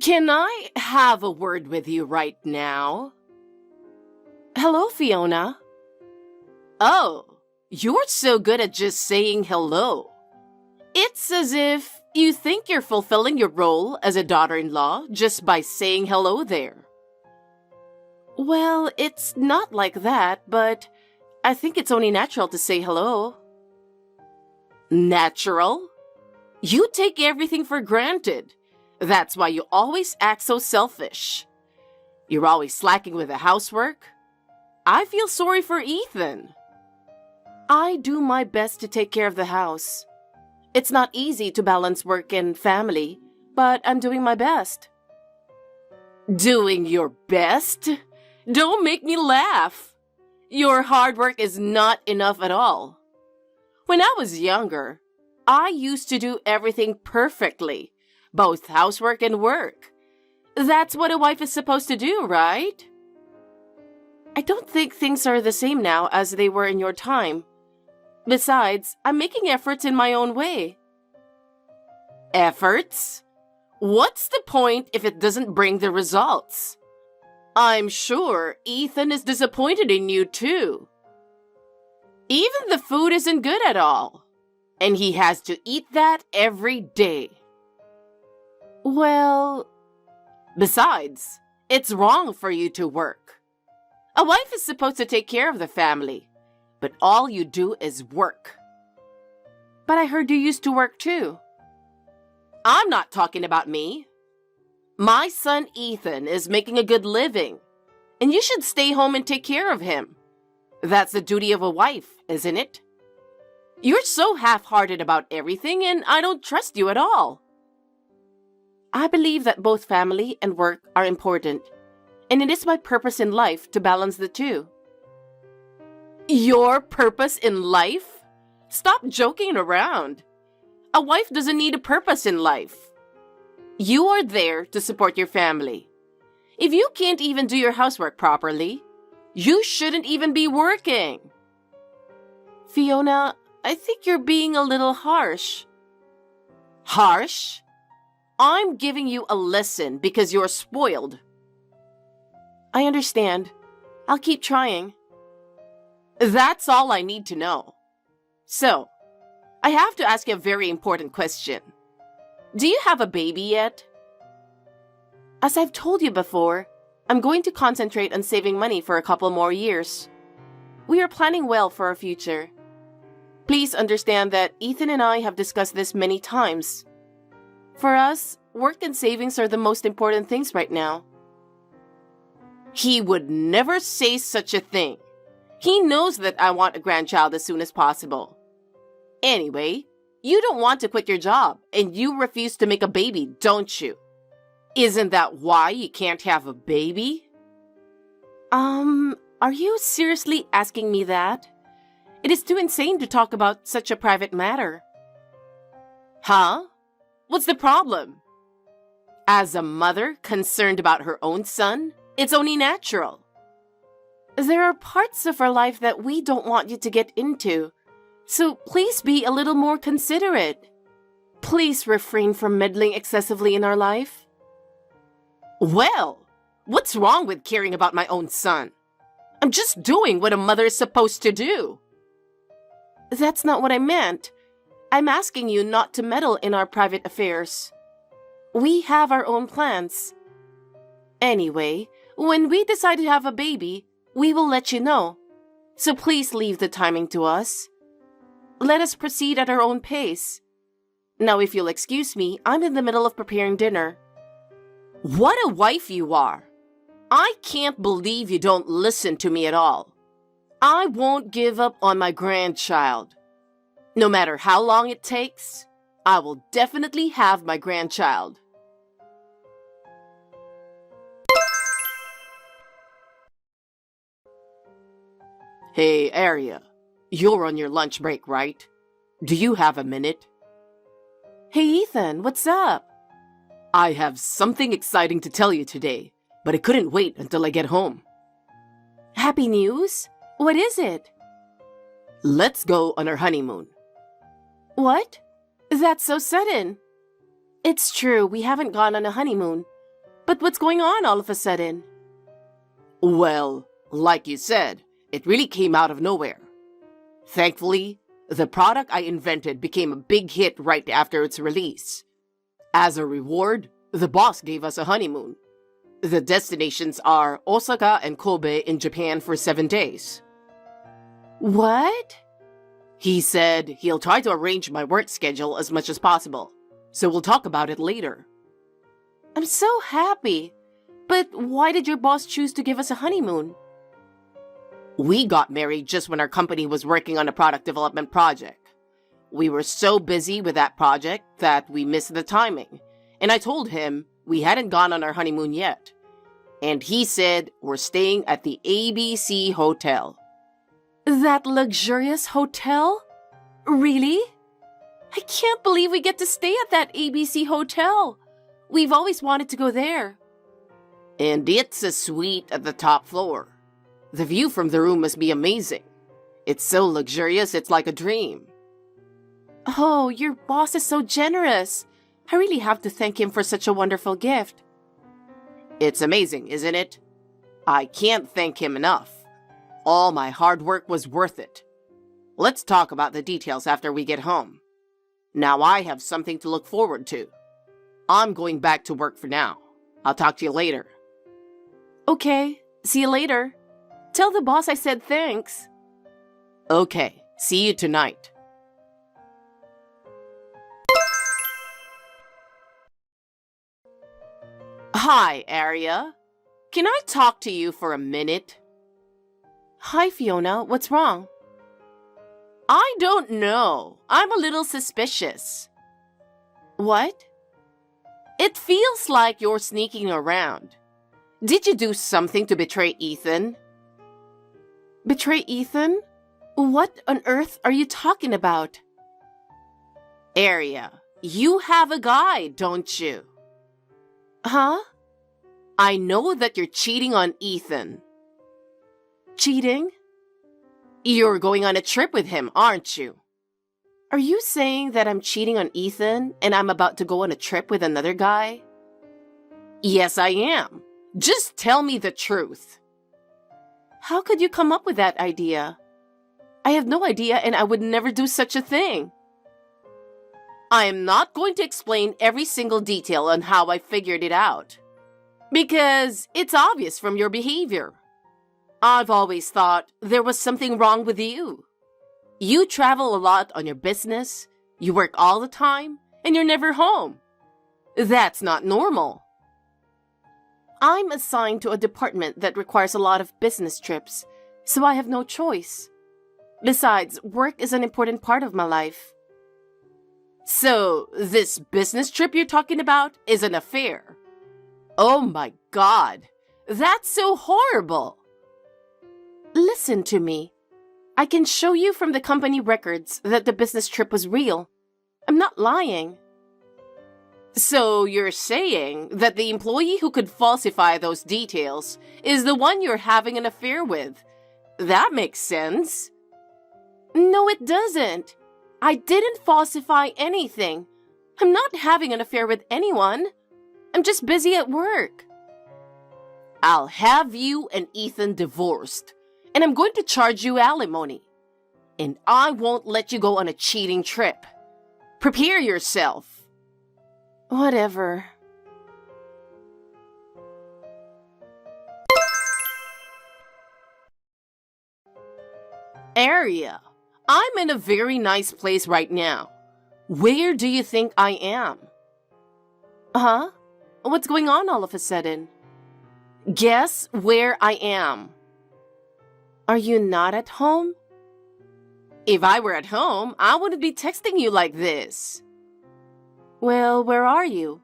Can I have a word with you right now? Hello, Fiona. Oh, you're so good at just saying hello. It's as if you think you're fulfilling your role as a daughter-in-law just by saying hello there. Well, it's not like that, but I think it's only natural to say hello. Natural? You take everything for granted. That's why you always act so selfish. You're always slacking with the housework. I feel sorry for Ethan. I do my best to take care of the house. It's not easy to balance work and family, but I'm doing my best. Doing your best? Don't make me laugh. Your hard work is not enough at all. When I was younger, I used to do everything perfectly, both housework and work. That's what a wife is supposed to do, right? I don't think things are the same now as they were in your time. Besides, I'm making efforts in my own way. Efforts? What's the point if it doesn't bring the results? I'm sure Ethan is disappointed in you too. Even the food isn't good at all, and he has to eat that every day. Well, besides, it's wrong for you to work. A wife is supposed to take care of the family, but all you do is work. But I heard you used to work too. I'm not talking about me. My son Ethan is making a good living, and you should stay home and take care of him. That's the duty of a wife, isn't it? You're so half-hearted about everything, and I don't trust you at all. I believe that both family and work are important, and it is my purpose in life to balance the two. Your purpose in life? Stop joking around. A wife doesn't need a purpose in life. You are there to support your family. If you can't even do your housework properly, you shouldn't even be working. Fiona, I think you're being a little harsh. Harsh? I'm giving you a lesson because you're spoiled. I understand. I'll keep trying. That's all I need to know. So, I have to ask you a very important question. Do you have a baby yet? As I've told you before, I'm going to concentrate on saving money for a couple more years. We are planning well for our future. Please understand that Ethan and I have discussed this many times. For us, work and savings are the most important things right now. He would never say such a thing. He knows that I want a grandchild as soon as possible. Anyway, you don't want to quit your job, and you refuse to make a baby, don't you? Isn't that why you can't have a baby? Are you seriously asking me that? It is too insane to talk about such a private matter. Huh? What's the problem? As a mother concerned about her own son, it's only natural. There are parts of our life that we don't want you to get into, so please be a little more considerate. Please refrain from meddling excessively in our life. Well, what's wrong with caring about my own son? I'm just doing what a mother is supposed to do. That's not what I meant. I'm asking you not to meddle in our private affairs. We have our own plans. Anyway, when we decide to have a baby, we will let you know. So please leave the timing to us. Let us proceed at our own pace. Now, if you'll excuse me, I'm in the middle of preparing dinner. What a wife you are! I can't believe you don't listen to me at all. I won't give up on my grandchild. No matter how long it takes, I will definitely have my grandchild. Hey, Aria. You're on your lunch break, right? Do you have a minute? Hey, Ethan, what's up? I have something exciting to tell you today, but I couldn't wait until I get home. Happy news? What is it? Let's go on our honeymoon. What? That's so sudden. It's true, we haven't gone on a honeymoon, But what's going on all of a sudden? Well, like you said, it really came out of nowhere. Thankfully, the product I invented became a big hit right after its release. As a reward, the boss gave us a honeymoon. The destinations are Osaka and Kobe in Japan for 7 days. What? He said he'll try to arrange my work schedule as much as possible, so we'll talk about it later. I'm so happy. But why did your boss choose to give us a honeymoon? We got married just when our company was working on a product development project. We were so busy with that project that we missed the timing, and I told him we hadn't gone on our honeymoon yet. And he said we're staying at the ABC Hotel. That luxurious hotel? Really? I can't believe we get to stay at that ABC Hotel. We've always wanted to go there. And it's a suite at the top floor. The view from the room must be amazing. It's so luxurious, it's like a dream. Oh, your boss is so generous. I really have to thank him for such a wonderful gift. It's amazing, isn't it? I can't thank him enough. All my hard work was worth it. Let's talk about the details after we get home. Now I have something to look forward to. I'm going back to work for now. I'll talk to you later. Okay, see you later. Tell the boss I said thanks. Okay, see you tonight. Hi, Aria. Can I talk to you for a minute? Hi, Fiona. What's wrong? I don't know. I'm a little suspicious. What? It feels like you're sneaking around. Did you do something to betray Ethan? Betray Ethan? What on earth are you talking about? Aria, you have a guy, don't you? Huh? I know that you're cheating on Ethan. Cheating? You're going on a trip with him, aren't you? Are you saying that I'm cheating on Ethan and I'm about to go on a trip with another guy? Yes, I am. Just tell me the truth. How could you come up with that idea? I have no idea and I would never do such a thing. I am not going to explain every single detail on how I figured it out. Because it's obvious from your behavior. I've always thought there was something wrong with you. You travel a lot on your business, you work all the time, and you're never home. That's not normal. I'm assigned to a department that requires a lot of business trips, so I have no choice. Besides, work is an important part of my life. So, this business trip you're talking about is an affair. Oh my God, that's so horrible. Listen to me. I can show you from the company records that the business trip was real. I'm not lying. So you're saying that the employee who could falsify those details is the one you're having an affair with. That makes sense. No, it doesn't. I didn't falsify anything. I'm not having an affair with anyone. I'm just busy at work. I'll have you and Ethan divorced, and I'm going to charge you alimony. And I won't let you go on a cheating trip. Prepare yourself. Whatever. Aria, I'm in a very nice place right now. Where do you think I am? Huh? What's going on all of a sudden? Guess where I am. Are you not at home? If I were at home, I wouldn't be texting you like this. Well, where are you?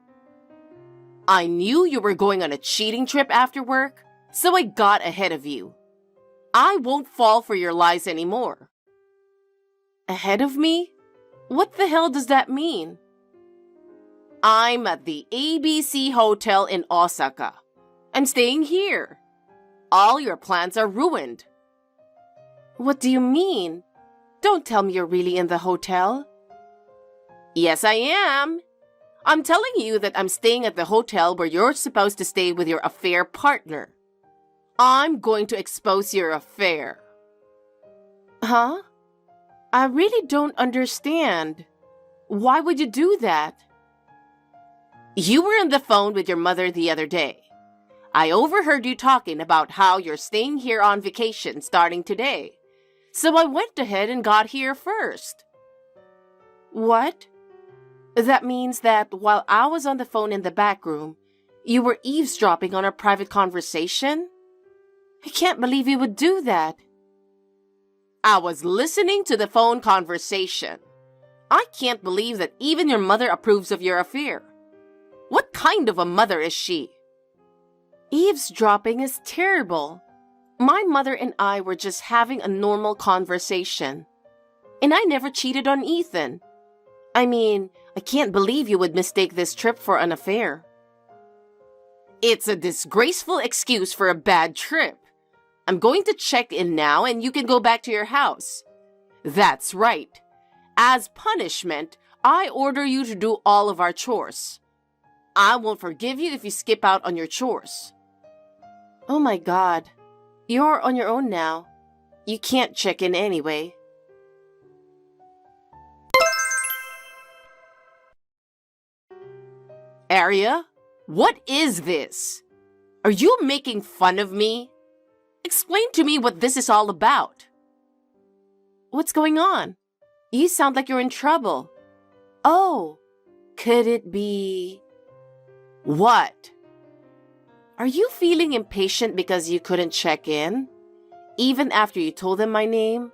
I knew you were going on a cheating trip after work, so I got ahead of you. I won't fall for your lies anymore. Ahead of me? What the hell does that mean? I'm at the ABC Hotel in Osaka. I'm staying here. All your plans are ruined. What do you mean? Don't tell me you're really in the hotel. Yes, I am. I'm telling you that I'm staying at the hotel where you're supposed to stay with your affair partner. I'm going to expose your affair. Huh? I really don't understand. Why would you do that? You were on the phone with your mother the other day. I overheard you talking about how you're staying here on vacation starting today. So I went ahead and got here first. What? That means that while I was on the phone in the back room, you were eavesdropping on our private conversation? I can't believe you would do that. I was listening to the phone conversation. I can't believe that even your mother approves of your affair. What kind of a mother is she? Eavesdropping is terrible. My mother and I were just having a normal conversation. And I never cheated on Ethan. I mean, I can't believe you would mistake this trip for an affair. It's a disgraceful excuse for a bad trip. I'm going to check in now and you can go back to your house. That's right. As punishment, I order you to do all of our chores. I won't forgive you if you skip out on your chores. Oh my God. You're on your own now. You can't check in anyway. Arya, what is this? Are you making fun of me? Explain to me what this is all about. What's going on? You sound like you're in trouble. Oh, could it be... What? Are you feeling impatient because you couldn't check in? Even after you told them my name?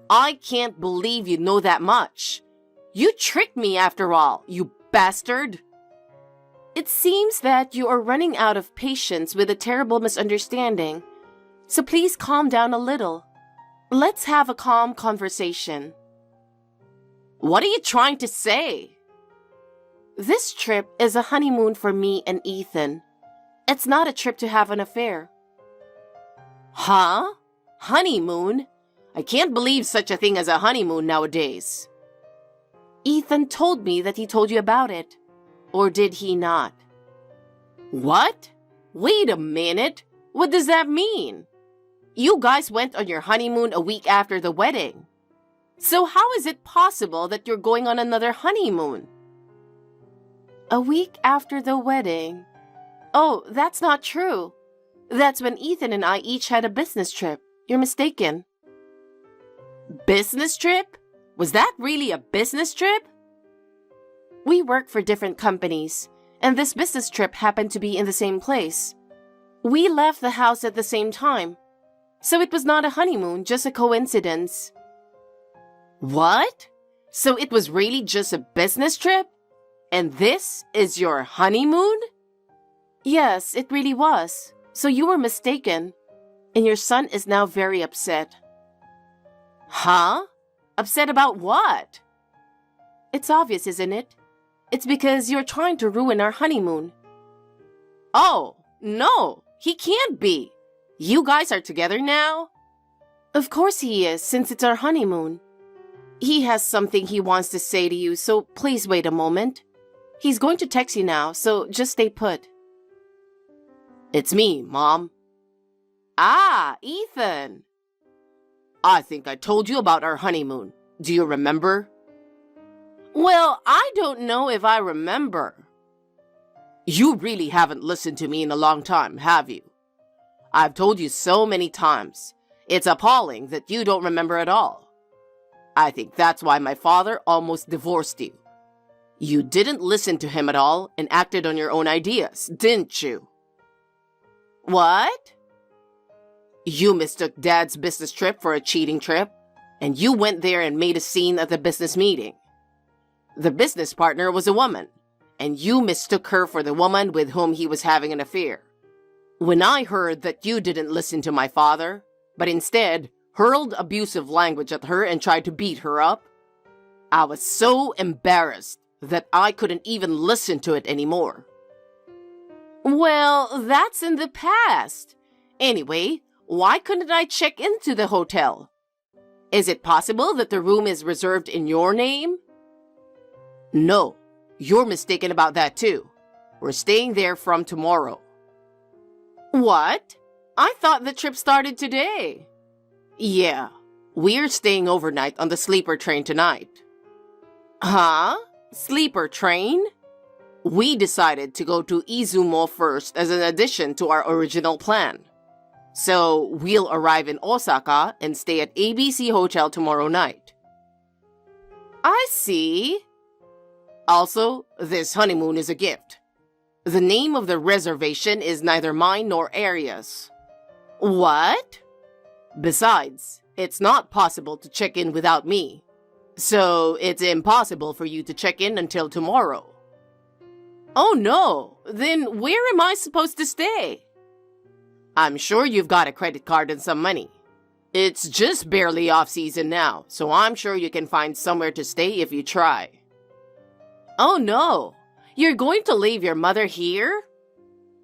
I can't believe you know that much. You tricked me after all, you bastard. It seems that you are running out of patience with a terrible misunderstanding. So please calm down a little. Let's have a calm conversation. What are you trying to say? This trip is a honeymoon for me and Ethan. It's not a trip to have an affair. Huh? Honeymoon? I can't believe such a thing as a honeymoon nowadays. Ethan told me that he told you about it. Or did he not? What? Wait a minute. What does that mean? You guys went on your honeymoon a week after the wedding. So how is it possible that you're going on another honeymoon? A week after the wedding? Oh, that's not true. That's when Ethan and I each had a business trip. You're mistaken. Business trip? Was that really a business trip? We work for different companies, and this business trip happened to be in the same place. We left the house at the same time, so it was not a honeymoon, just a coincidence. What? So it was really just a business trip? And this is your honeymoon? Yes, it really was. So you were mistaken, and your son is now very upset. Huh? Upset about what? It's obvious, isn't it? It's because you're trying to ruin our honeymoon. Oh, no, he can't be. You guys are together now? Of course he is, since it's our honeymoon. He has something he wants to say to you, so please wait a moment. He's going to text you now, so just stay put. It's me, Mom. Ah, Ethan. I think I told you about our honeymoon. Do you remember? Well, I don't know if I remember. You really haven't listened to me in a long time, have you? I've told you so many times. It's appalling that you don't remember at all. I think that's why my father almost divorced you. You didn't listen to him at all and acted on your own ideas, didn't you? What? You mistook Dad's business trip for a cheating trip, and you went there and made a scene at the business meeting. The business partner was a woman, and you mistook her for the woman with whom he was having an affair. When I heard that you didn't listen to my father, but instead hurled abusive language at her and tried to beat her up, I was so embarrassed that I couldn't even listen to it anymore. Well, that's in the past. Anyway, why couldn't I check into the hotel? Is it possible that the room is reserved in your name? No, you're mistaken about that too. We're staying there from tomorrow. What? I thought the trip started today. Yeah, we're staying overnight on the sleeper train tonight. Huh? Sleeper train? We decided to go to Izumo first as an addition to our original plan. So we'll arrive in Osaka and stay at ABC Hotel tomorrow night. I see. Also, this honeymoon is a gift. The name of the reservation is neither mine nor Aria's. What? Besides, it's not possible to check in without me. So it's impossible for you to check in until tomorrow. Oh no, then where am I supposed to stay? I'm sure you've got a credit card and some money. It's just barely off season now, so I'm sure you can find somewhere to stay if you try. Oh no, you're going to leave your mother here?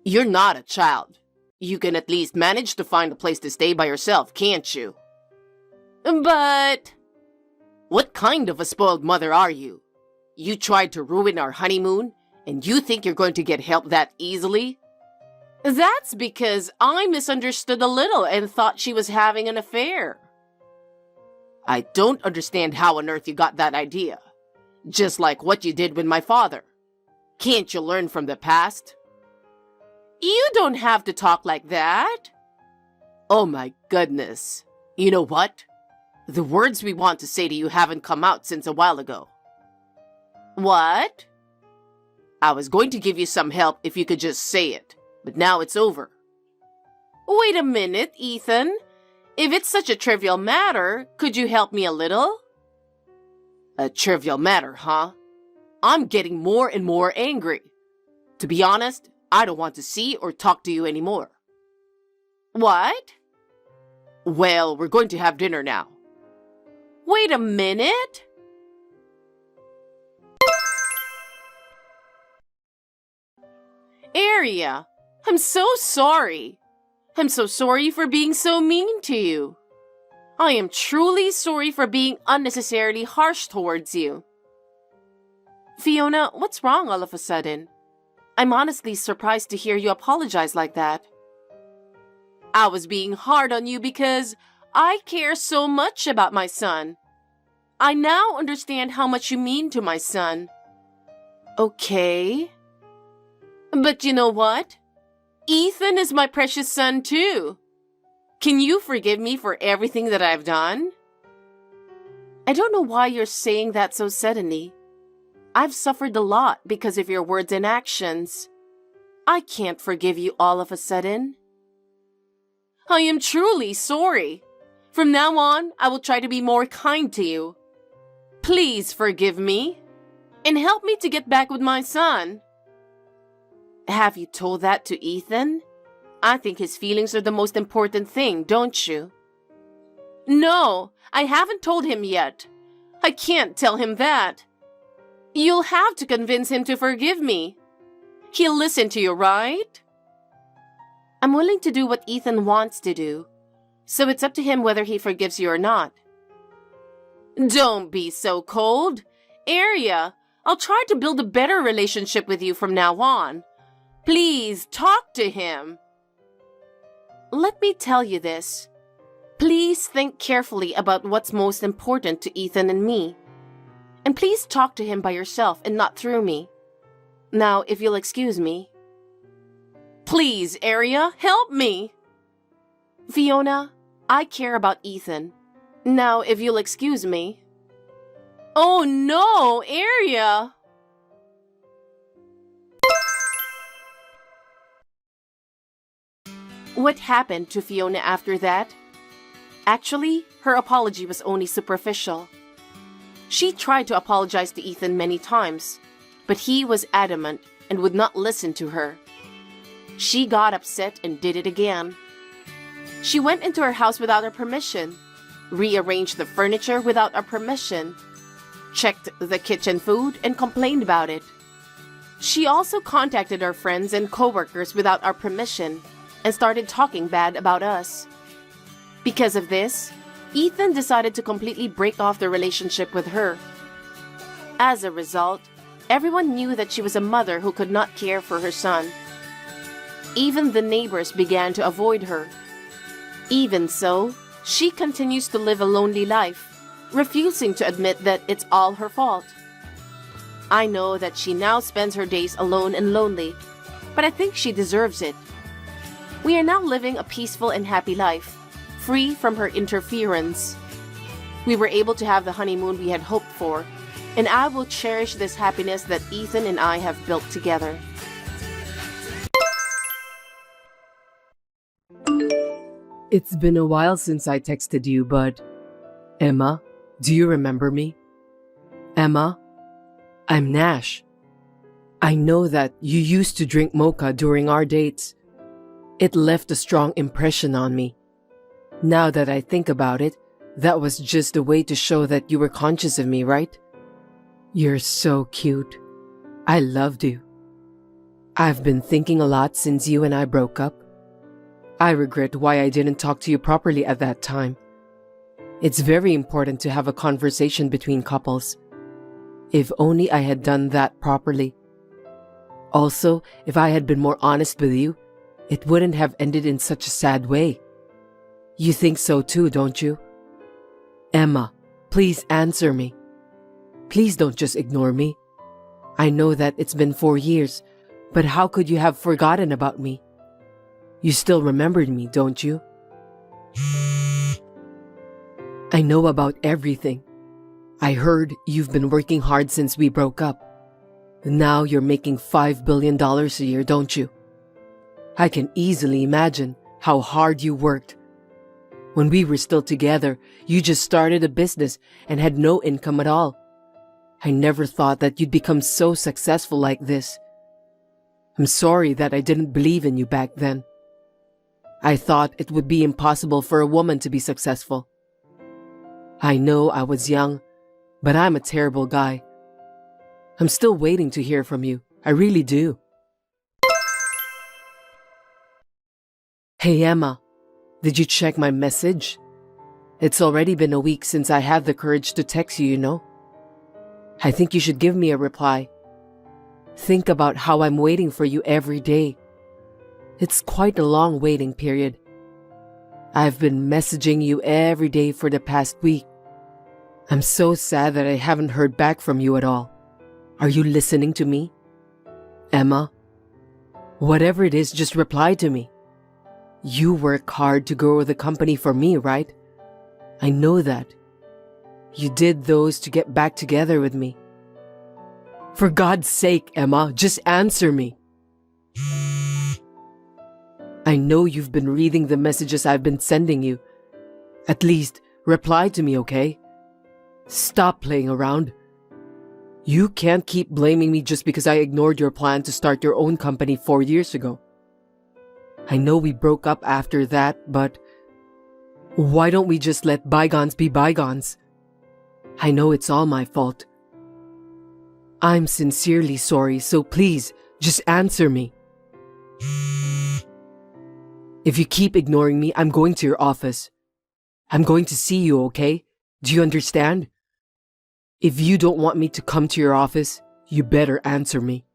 You're not a child. You can at least manage to find a place to stay by yourself, can't you? But... What kind of a spoiled mother are you? You tried to ruin our honeymoon, and you think you're going to get help that easily? That's because I misunderstood a little and thought she was having an affair. I don't understand how on earth you got that idea. Just like what you did with my father. Can't you learn from the past? You don't have to talk like that. Oh my goodness. You know what? The words we want to say to you haven't come out since a while ago. What? I was going to give you some help if you could just say it, but now it's over. Wait a minute, Ethan. If it's such a trivial matter, could you help me a little? A trivial matter, huh? I'm getting more and more angry. To be honest, I don't want to see or talk to you anymore. What? Well, we're going to have dinner now. Wait a minute. Aria, I'm so sorry. I'm so sorry for being so mean to you. I am truly sorry for being unnecessarily harsh towards you. Fiona, what's wrong all of a sudden? I'm honestly surprised to hear you apologize like that. I was being hard on you because I care so much about my son. I now understand how much you mean to my son. Okay. But you know what? Ethan is my precious son too. Can you forgive me for everything that I've done? I don't know why you're saying that so suddenly. I've suffered a lot because of your words and actions. I can't forgive you all of a sudden. I am truly sorry. From now on, I will try to be more kind to you. Please forgive me and help me to get back with my son. Have you told that to Ethan? I think his feelings are the most important thing, don't you? No, I haven't told him yet. I can't tell him that. You'll have to convince him to forgive me. He'll listen to you, right? I'm willing to do what Ethan wants to do, so it's up to him whether he forgives you or not. Don't be so cold. Aria, I'll try to build a better relationship with you from now on. Please talk to him. Let me tell you this. Please think carefully about what's most important to Ethan and me. And please talk to him by yourself and not through me. Now, if you'll excuse me. Please, Aria, help me. Fiona, I care about Ethan. Now, if you'll excuse me. Oh no, Aria! What happened to Fiona after that? Actually, her apology was only superficial. She tried to apologize to Ethan many times, but he was adamant and would not listen to her. She got upset and did it again. She went into our house without our permission, rearranged the furniture without our permission, checked the kitchen food and complained about it. She also contacted our friends and coworkers without our permission and started talking bad about us. Because of this, Ethan decided to completely break off the relationship with her. As a result, Everyone knew that she was a mother who could not care for her son. Even the neighbors began to avoid her. Even so, she continues to live a lonely life, refusing to admit that it's all her fault. I know that she now spends her days alone and lonely, but I think she deserves it. We are now living a peaceful and happy life, free from her interference. We were able to have the honeymoon we had hoped for, and I will cherish this happiness that Ethan and I have built together. It's been a while since I texted you, but... Emma, do you remember me? Emma, I'm Nash. I know that you used to drink mocha during our dates. It left a strong impression on me. Now that I think about it, that was just a way to show that you were conscious of me, right? You're so cute. I loved you. I've been thinking a lot since you and I broke up. I regret why I didn't talk to you properly at that time. It's very important to have a conversation between couples. If only I had done that properly. Also, if I had been more honest with you, it wouldn't have ended in such a sad way. You think so too, don't you? Emma, please answer me. Please don't just ignore me. I know that it's been 4 years, but how could you have forgotten about me? You still remembered me, don't you? I know about everything. I heard you've been working hard since we broke up. Now you're making $5 billion a year, don't you? I can easily imagine how hard you worked. When we were still together, you just started a business and had no income at all. I never thought that you'd become so successful like this. I'm sorry that I didn't believe in you back then. I thought it would be impossible for a woman to be successful. I know I was young, but I'm a terrible guy. I'm still waiting to hear from you. I really do. Hey Emma, did you check my message? It's already been a week since I had the courage to text you, you know? I think you should give me a reply. Think about how I'm waiting for you every day. It's quite a long waiting period. I've been messaging you every day for the past week. I'm so sad that I haven't heard back from you at all. Are you listening to me? Emma, whatever it is, just reply to me. You work hard to grow the company for me, right? I know that. You did those to get back together with me. For God's sake, Emma, just answer me. I know you've been reading the messages I've been sending you. At least, reply to me, okay? Stop playing around. You can't keep blaming me just because I ignored your plan to start your own company 4 years ago. I know we broke up after that, but why don't we just let bygones be bygones? I know it's all my fault. I'm sincerely sorry, so please, just answer me. If you keep ignoring me, I'm going to your office. I'm going to see you, okay? Do you understand? If you don't want me to come to your office, you better answer me.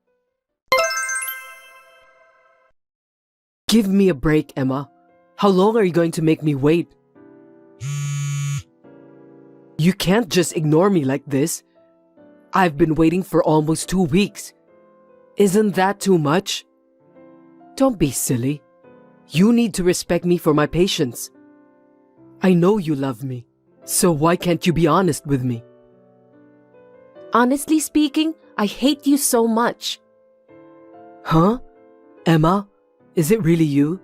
Give me a break, Emma. How long are you going to make me wait? You can't just ignore me like this. I've been waiting for almost 2 weeks. Isn't that too much? Don't be silly. You need to respect me for my patience. I know you love me, so why can't you be honest with me? Honestly speaking, I hate you so much. Huh? Emma, is it really you?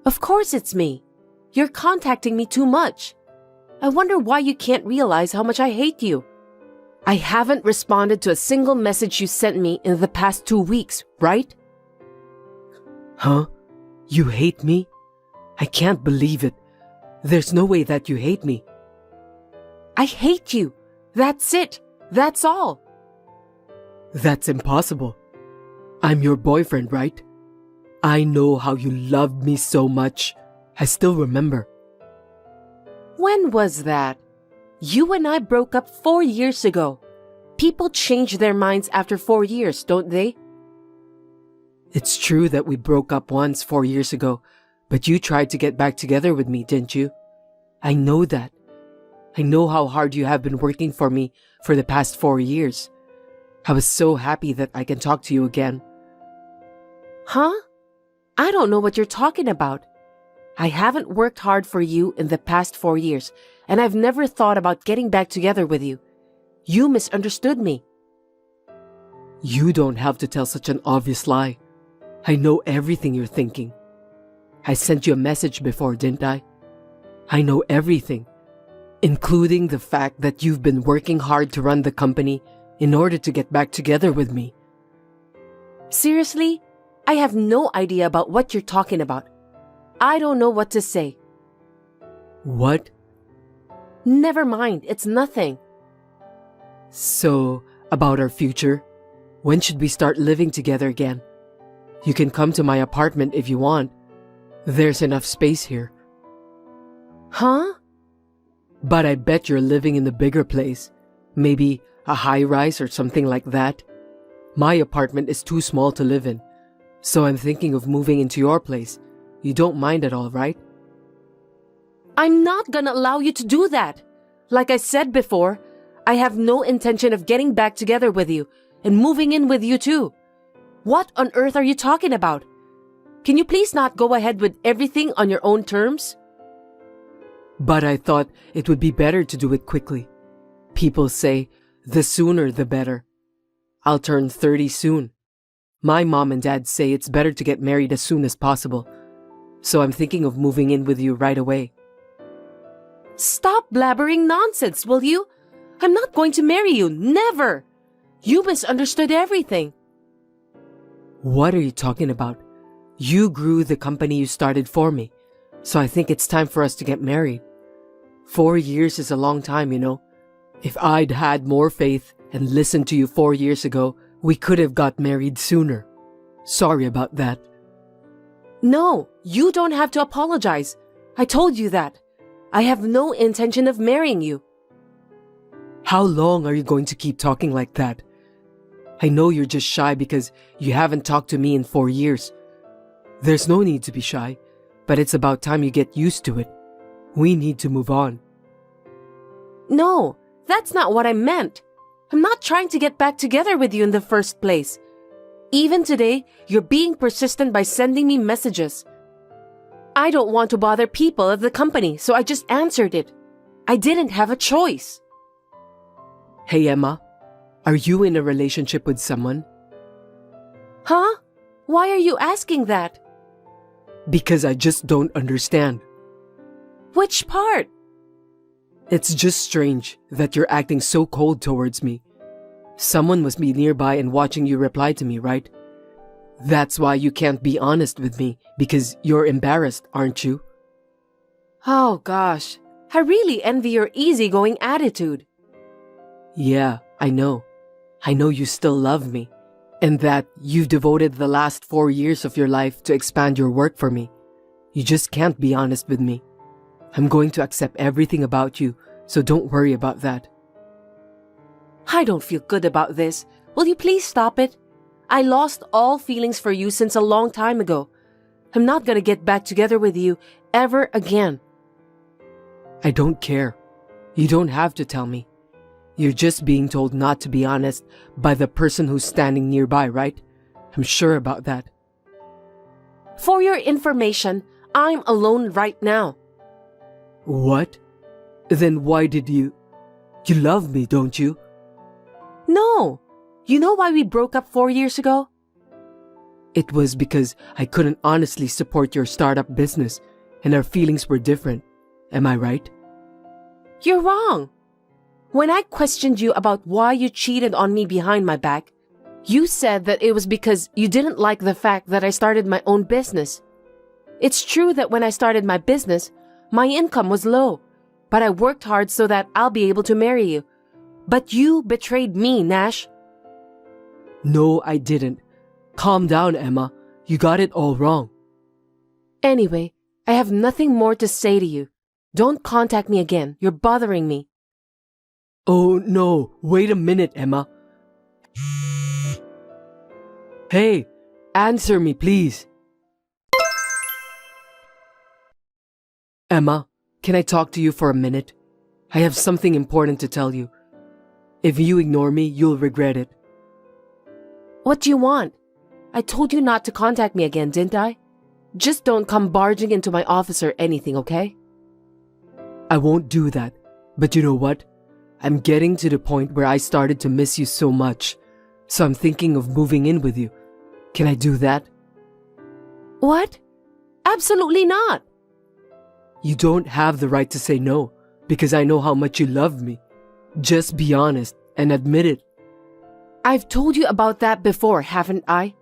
Of course it's me. You're contacting me too much. I wonder why you can't realize how much I hate you. I haven't responded to a single message you sent me in the past 2 weeks, right? Huh? You hate me? I can't believe it. There's no way that you hate me. I hate you. That's it. That's all. That's impossible. I'm your boyfriend, right? I know how you loved me so much. I still remember. When was that? You and I broke up 4 years ago. People change their minds after 4 years, don't they? It's true that we broke up once 4 years ago, but you tried to get back together with me, didn't you? I know that. I know how hard you have been working for me for the past 4 years. I was so happy that I can talk to you again. Huh? I don't know what you're talking about. I haven't worked hard for you in the past 4 years, and I've never thought about getting back together with you. You misunderstood me. You don't have to tell such an obvious lie. I know everything you're thinking. I sent you a message before, didn't I? I know everything, including the fact that you've been working hard to run the company in order to get back together with me. Seriously? I have no idea about what you're talking about. I don't know what to say. What? Never mind, it's nothing. So, about our future, when should we start living together again? You can come to my apartment if you want. There's enough space here. Huh? But I bet you're living in the bigger place. Maybe a high-rise or something like that. My apartment is too small to live in, so I'm thinking of moving into your place. You don't mind at all, right? I'm not gonna allow you to do that. Like I said before, I have no intention of getting back together with you and moving in with you too. What on earth are you talking about? Can you please not go ahead with everything on your own terms? But I thought it would be better to do it quickly. People say, the sooner the better. I'll turn 30 soon. My mom and dad say it's better to get married as soon as possible. So I'm thinking of moving in with you right away. Stop blabbering nonsense, will you? I'm not going to marry you, never! You misunderstood everything. What are you talking about? You grew the company you started for me, so I think it's time for us to get married. 4 years is a long time, you know. If I'd had more faith and listened to you 4 years ago, we could have got married sooner. Sorry about that. No, you don't have to apologize. I told you that. I have no intention of marrying you. How long are you going to keep talking like that? I know you're just shy because you haven't talked to me in 4 years. There's no need to be shy, but it's about time you get used to it. We need to move on. No, that's not what I meant. I'm not trying to get back together with you in the first place. Even today, you're being persistent by sending me messages. I don't want to bother people at the company, so I just answered it. I didn't have a choice. Hey Emma, are you in a relationship with someone? Huh? Why are you asking that? Because I just don't understand. Which part? It's just strange that you're acting so cold towards me. Someone must be nearby and watching you reply to me, right? That's why you can't be honest with me, because you're embarrassed, aren't you? Oh gosh, I really envy your easygoing attitude. Yeah, I know. I know you still love me, and that you've devoted the last 4 years of your life to expand your work for me. You just can't be honest with me. I'm going to accept everything about you, so don't worry about that. I don't feel good about this. Will you please stop it? I lost all feelings for you since a long time ago. I'm not gonna get back together with you ever again. I don't care. You don't have to tell me. You're just being told not to be honest by the person who's standing nearby, right? I'm sure about that. For your information, I'm alone right now. What? Then why did you... You love me, don't you? No. You know why we broke up 4 years ago? It was because I couldn't honestly support your startup business, and our feelings were different. Am I right? You're wrong. When I questioned you about why you cheated on me behind my back, you said that it was because you didn't like the fact that I started my own business. It's true that when I started my business, my income was low, but I worked hard so that I'll be able to marry you. But you betrayed me, Nash. No, I didn't. Calm down, Emma. You got it all wrong. Anyway, I have nothing more to say to you. Don't contact me again. You're bothering me. Oh no, wait a minute, Emma. Hey, answer me, please. Emma, can I talk to you for a minute? I have something important to tell you. If you ignore me, you'll regret it. What do you want? I told you not to contact me again, didn't I? Just don't come barging into my office or anything, okay? I won't do that. But you know what? I'm getting to the point where I started to miss you so much. So I'm thinking of moving in with you. Can I do that? What? Absolutely not. You don't have the right to say no, because I know how much you love me. Just be honest and admit it. I've told you about that before, haven't I?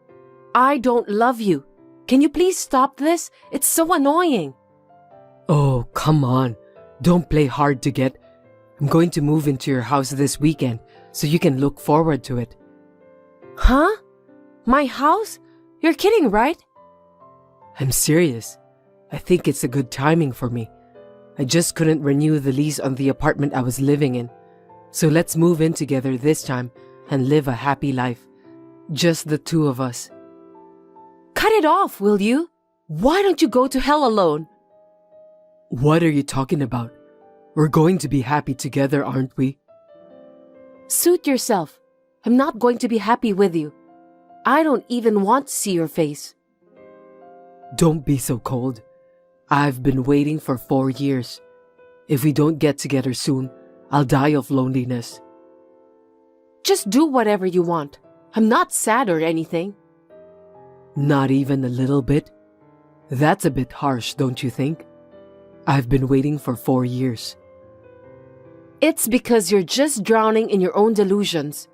I don't love you. Can you please stop this? It's so annoying. Oh, come on. Don't play hard to get. I'm going to move into your house this weekend, so you can look forward to it. Huh? My house? You're kidding, right? I'm serious. I think it's a good timing for me. I just couldn't renew the lease on the apartment I was living in. So let's move in together this time and live a happy life. Just the two of us. Cut it off, will you? Why don't you go to hell alone? What are you talking about? We're going to be happy together, aren't we? Suit yourself. I'm not going to be happy with you. I don't even want to see your face. Don't be so cold. I've been waiting for 4 years. If we don't get together soon, I'll die of loneliness. Just do whatever you want. I'm not sad or anything. Not even a little bit? That's a bit harsh, don't you think? I've been waiting for 4 years. It's because you're just drowning in your own delusions.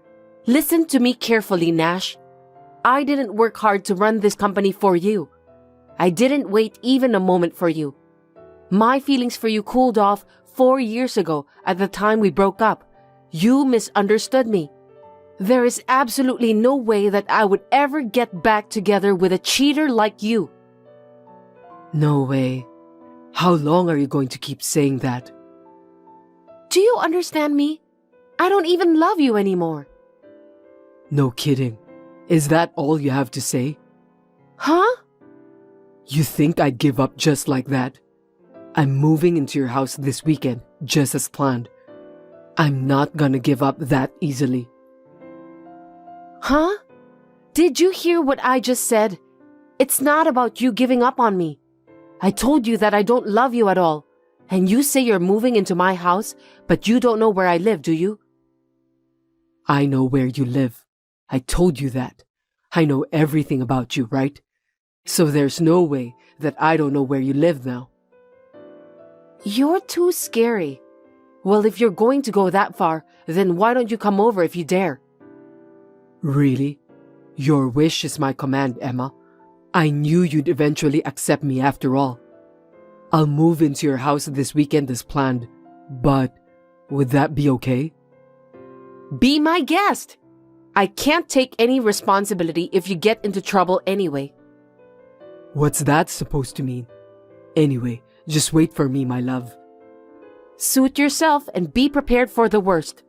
Listen to me carefully, Nash. I didn't work hard to run this company for you. I didn't wait even a moment for you. My feelings for you cooled off 4 years ago at the time we broke up. You misunderstood me. There is absolutely no way that I would ever get back together with a cheater like you. No way. How long are you going to keep saying that? Do you understand me? I don't even love you anymore. No kidding. Is that all you have to say? Huh? You think I'd give up just like that? I'm moving into your house this weekend, just as planned. I'm not gonna give up that easily. Huh? Did you hear what I just said? It's not about you giving up on me. I told you that I don't love you at all. And you say you're moving into my house, but you don't know where I live, do you? I know where you live. I told you that. I know everything about you, right? So there's no way that I don't know where you live now. You're too scary. Well, if you're going to go that far, then why don't you come over if you dare? Really? Your wish is my command, Emma. I knew you'd eventually accept me after all. I'll move into your house this weekend as planned, but would that be okay? Be my guest. I can't take any responsibility if you get into trouble anyway. What's that supposed to mean? Anyway, just wait for me, my love. Suit yourself and be prepared for the worst.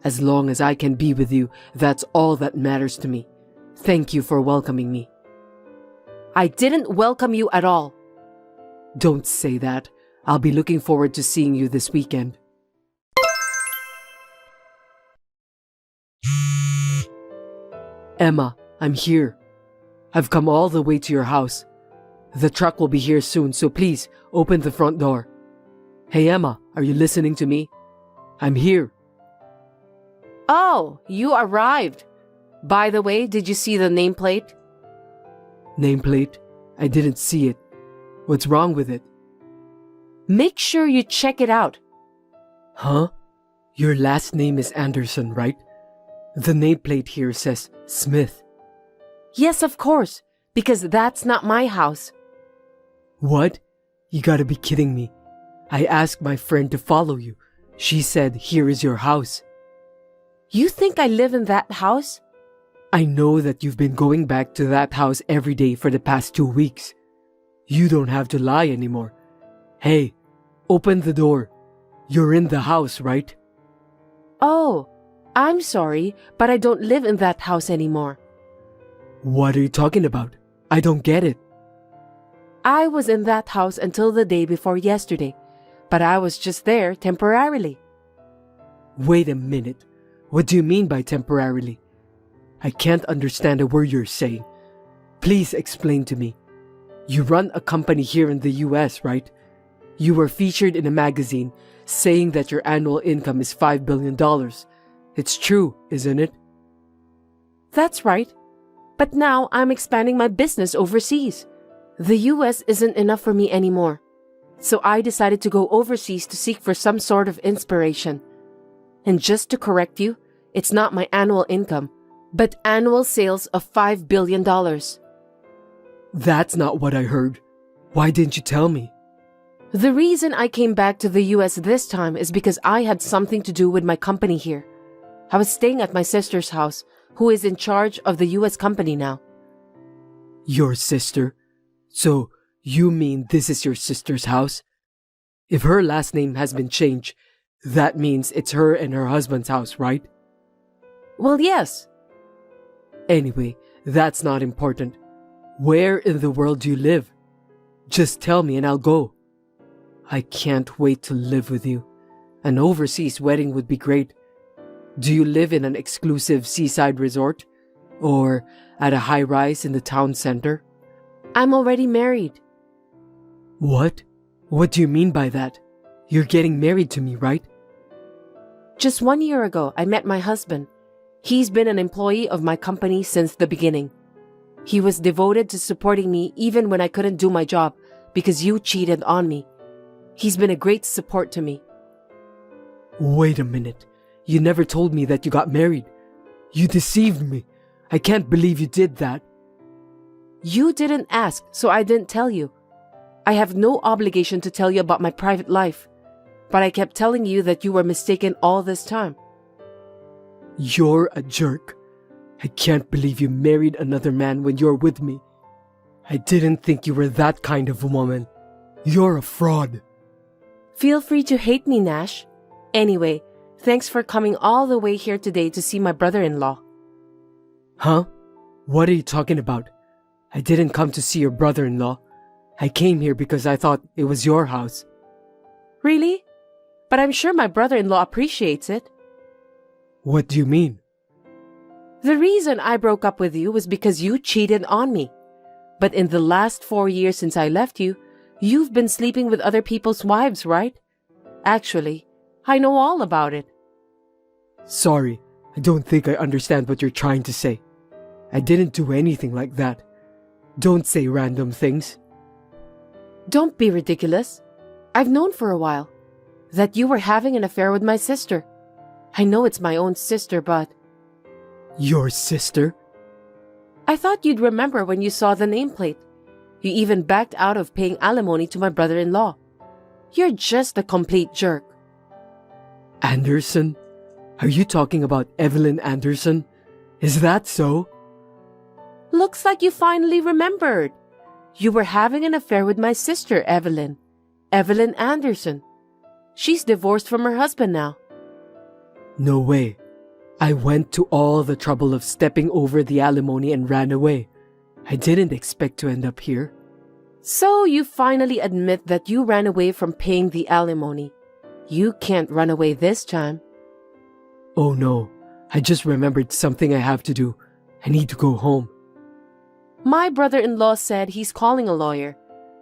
As long as I can be with you, that's all that matters to me. Thank you for welcoming me. I didn't welcome you at all. Don't say that. I'll be looking forward to seeing you this weekend. Emma, I'm here. I've come all the way to your house. The truck will be here soon, so please open the front door. Hey Emma, are you listening to me? I'm here. Oh, you arrived. By the way, did you see the nameplate? Nameplate? I didn't see it. What's wrong with it? Make sure you check it out. Huh? Your last name is Anderson, right? The nameplate here says Smith. Yes, of course, because that's not my house. What? You gotta be kidding me. I asked my friend to follow you. She said, here is your house. You think I live in that house? I know that you've been going back to that house every day for the past 2 weeks. You don't have to lie anymore. Hey, open the door. You're in the house, right? Oh, I'm sorry, but I don't live in that house anymore. What are you talking about? I don't get it. I was in that house until the day before yesterday, but I was just there temporarily. Wait a minute. What do you mean by temporarily? I can't understand a word you're saying. Please explain to me. You run a company here in the US, right? You were featured in a magazine saying that your annual income is $5 billion. It's true, isn't it? That's right. But now I'm expanding my business overseas. The US isn't enough for me anymore. So I decided to go overseas to seek for some sort of inspiration. And just to correct you, it's not my annual income, but annual sales of $5 billion. That's not what I heard. Why didn't you tell me? The reason I came back to the US this time is because I had something to do with my company here. I was staying at my sister's house, who is in charge of the US company now. Your sister? So, you mean this is your sister's house? If her last name has been changed, that means it's her and her husband's house, right? Well, yes. Anyway, that's not important. Where in the world do you live? Just tell me and I'll go. I can't wait to live with you. An overseas wedding would be great. Do you live in an exclusive seaside resort? Or at a high-rise in the town center? I'm already married. What? What do you mean by that? You're getting married to me, right? Just 1 year ago, I met my husband. He's been an employee of my company since the beginning. He was devoted to supporting me even when I couldn't do my job because you cheated on me. He's been a great support to me. Wait a minute. You never told me that you got married. You deceived me. I can't believe you did that. You didn't ask, so I didn't tell you. I have no obligation to tell you about my private life, but I kept telling you that you were mistaken all this time. You're a jerk. I can't believe you married another man when you're with me. I didn't think you were that kind of a woman. You're a fraud. Feel free to hate me, Nash. Anyway, thanks for coming all the way here today to see my brother-in-law. Huh? What are you talking about? I didn't come to see your brother-in-law. I came here because I thought it was your house. Really? But I'm sure my brother-in-law appreciates it. What do you mean? The reason I broke up with you was because you cheated on me. But in the last 4 years since I left you, you've been sleeping with other people's wives, right? Actually, I know all about it. Sorry, I don't think I understand what you're trying to say. I didn't do anything like that. Don't say random things. Don't be ridiculous. I've known for a while that you were having an affair with my sister. I know it's my own sister, but... Your sister? I thought you'd remember when you saw the nameplate. You even backed out of paying alimony to my brother-in-law. You're just a complete jerk. Anderson? Are you talking about Evelyn Anderson? Is that so? Looks like you finally remembered. You were having an affair with my sister, Evelyn. Evelyn Anderson. She's divorced from her husband now. No way. I went to all the trouble of stepping over the alimony and ran away. I didn't expect to end up here. So you finally admit that you ran away from paying the alimony. You can't run away this time. Oh no, I just remembered something I have to do. I need to go home. My brother-in-law said he's calling a lawyer.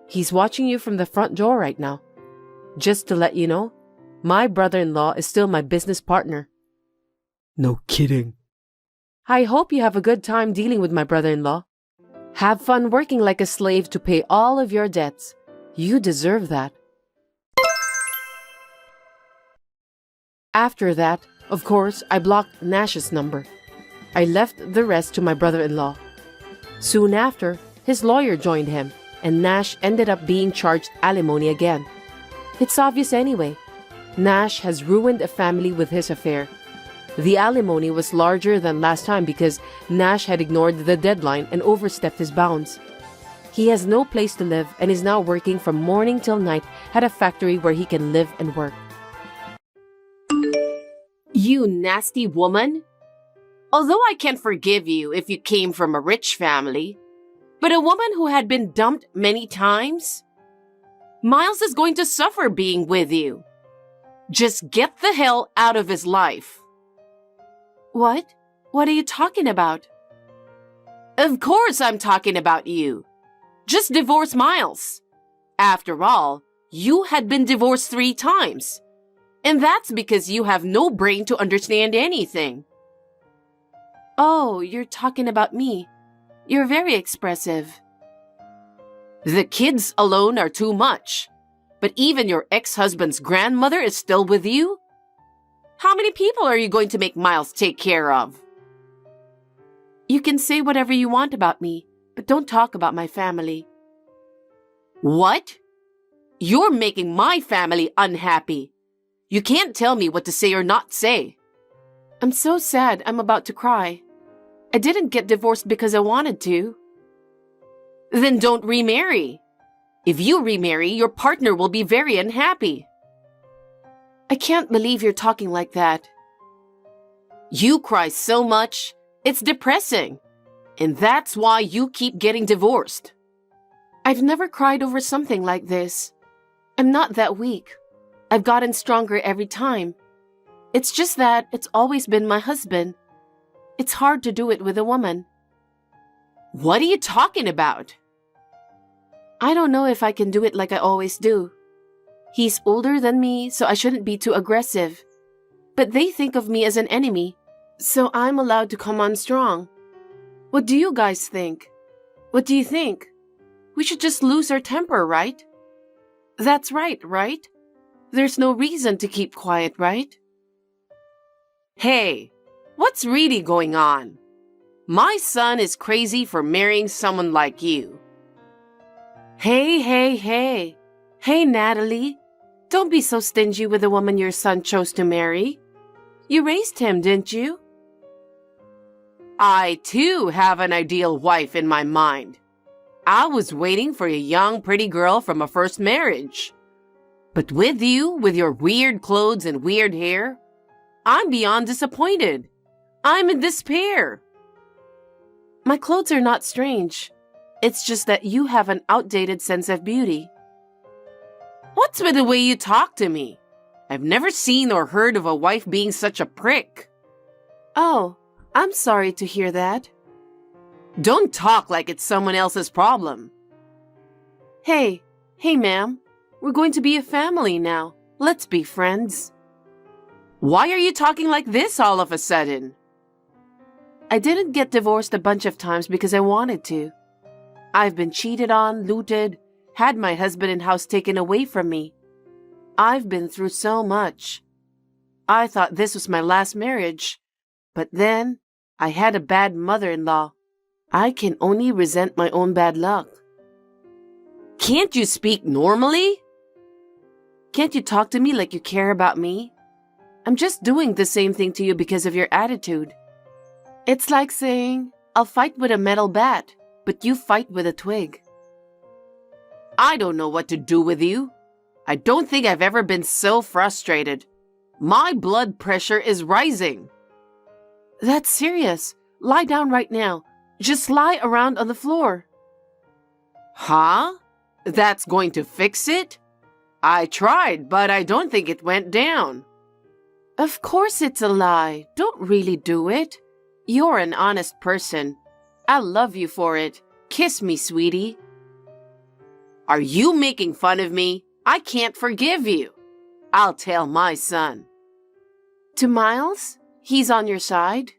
He's watching you from the front door right now. Just to let you know, my brother-in-law is still my business partner. No kidding. I hope you have a good time dealing with my brother-in-law. Have fun working like a slave to pay all of your debts. You deserve that. After that, of course, I blocked Nash's number. I left the rest to my brother-in-law. Soon after, his lawyer joined him, and Nash ended up being charged alimony again. It's obvious anyway. Nash has ruined a family with his affair. The alimony was larger than last time because Nash had ignored the deadline and overstepped his bounds. He has no place to live and is now working from morning till night at a factory where he can live and work. You nasty woman. Although I can forgive you if you came from a rich family, but a woman who had been dumped many times? Miles is going to suffer being with you. Just get the hell out of his life. What? What are you talking about? Of course I'm talking about you. Just divorce Miles. After all, you had been divorced 3 times. And that's because you have no brain to understand anything. Oh, you're talking about me. You're very expressive. The kids alone are too much. But even your ex-husband's grandmother is still with you? How many people are you going to make Miles take care of? You can say whatever you want about me, but don't talk about my family. What? You're making my family unhappy. You can't tell me what to say or not say. I'm so sad I'm about to cry. I didn't get divorced because I wanted to. Then don't remarry. If you remarry, your partner will be very unhappy. I can't believe you're talking like that. You cry so much, it's depressing. And that's why you keep getting divorced. I've never cried over something like this. I'm not that weak. I've gotten stronger every time. It's just that it's always been my husband. It's hard to do it with a woman. What are you talking about? I don't know if I can do it like I always do. He's older than me, so I shouldn't be too aggressive. But they think of me as an enemy, so I'm allowed to come on strong. What do you guys think? What do you think? We should just lose our temper, right? That's right, right? There's no reason to keep quiet, right? Hey, what's really going on? My son is crazy for marrying someone like you. Hey, hey, hey. Hey, Natalie. Don't be so stingy with the woman your son chose to marry. You raised him, didn't you? I, too, have an ideal wife in my mind. I was waiting for a young, pretty girl from a first marriage. But with you, with your weird clothes and weird hair, I'm beyond disappointed. I'm in despair. My clothes are not strange. It's just that you have an outdated sense of beauty. What's with the way you talk to me? I've never seen or heard of a wife being such a prick. Oh, I'm sorry to hear that. Don't talk like it's someone else's problem. Hey, ma'am. We're going to be a family now. Let's be friends. Why are you talking like this all of a sudden? I didn't get divorced a bunch of times because I wanted to. I've been cheated on, looted, had my husband and house taken away from me. I've been through so much. I thought this was my last marriage, but then I had a bad mother-in-law. I can only resent my own bad luck. Can't you speak normally? Can't you talk to me like you care about me? I'm just doing the same thing to you because of your attitude. It's like saying, I'll fight with a metal bat, but you fight with a twig. I don't know what to do with you. I don't think I've ever been so frustrated. My blood pressure is rising. That's serious. Lie down right now. Just lie around on the floor. Huh? That's going to fix it? I tried, but I don't think it went down. Of course it's a lie. Don't really do it. You're an honest person. I love you for it. Kiss me, sweetie. Are you making fun of me? I can't forgive you. I'll tell my son. To Miles? He's on your side?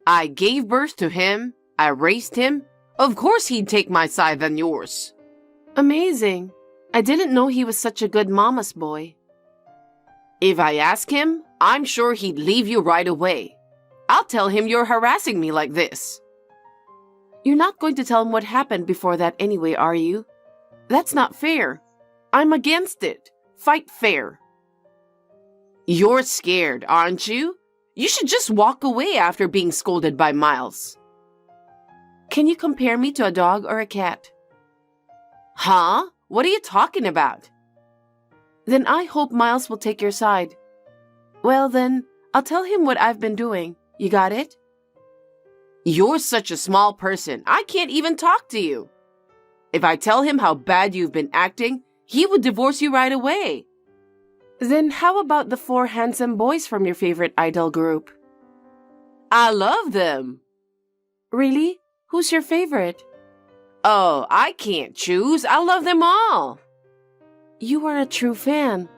I gave birth to him. I raised him. Of course he'd take my side than yours. Amazing. I didn't know he was such a good mama's boy. If I ask him, I'm sure he'd leave you right away. I'll tell him you're harassing me like this. You're not going to tell him what happened before that anyway, are you? That's not fair. I'm against it. Fight fair. You're scared, aren't you? You should just walk away after being scolded by Miles. Can you compare me to a dog or a cat? Huh? What are you talking about? Then I hope Miles will take your side. Well then, I'll tell him what I've been doing. You got it? You're such a small person, I can't even talk to you. If I tell him how bad you've been acting, he would divorce you right away. Then how about the 4 handsome boys from your favorite idol group? I love them. Really? Who's your favorite? Oh, I can't choose. I love them all. You are a true fan.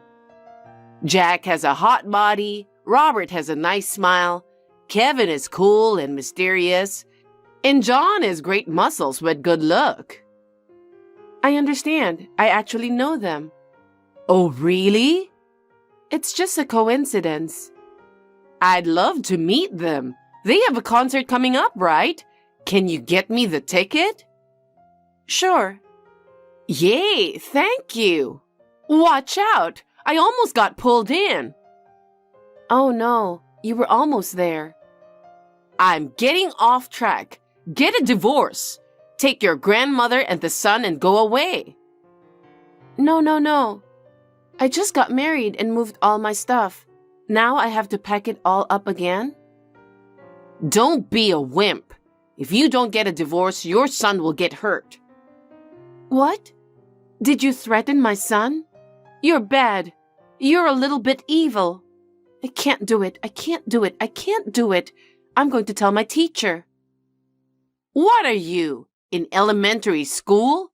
Jack has a hot body, Robert has a nice smile, Kevin is cool and mysterious, and John has great muscles with good look. I understand. I actually know them. Oh, really? It's just a coincidence. I'd love to meet them. They have a concert coming up, right? Can you get me the ticket? Sure. Yay, thank you. Watch out. I almost got pulled in. Oh no, you were almost there. I'm getting off track. Get a divorce. Take your grandmother and the son and go away. No. I just got married and moved all my stuff. Now I have to pack it all up again? Don't be a wimp. If you don't get a divorce, your son will get hurt. What? Did you threaten my son? You're bad. You're a little bit evil. I can't do it. I can't do it. I'm going to tell my teacher. What are you, in elementary school?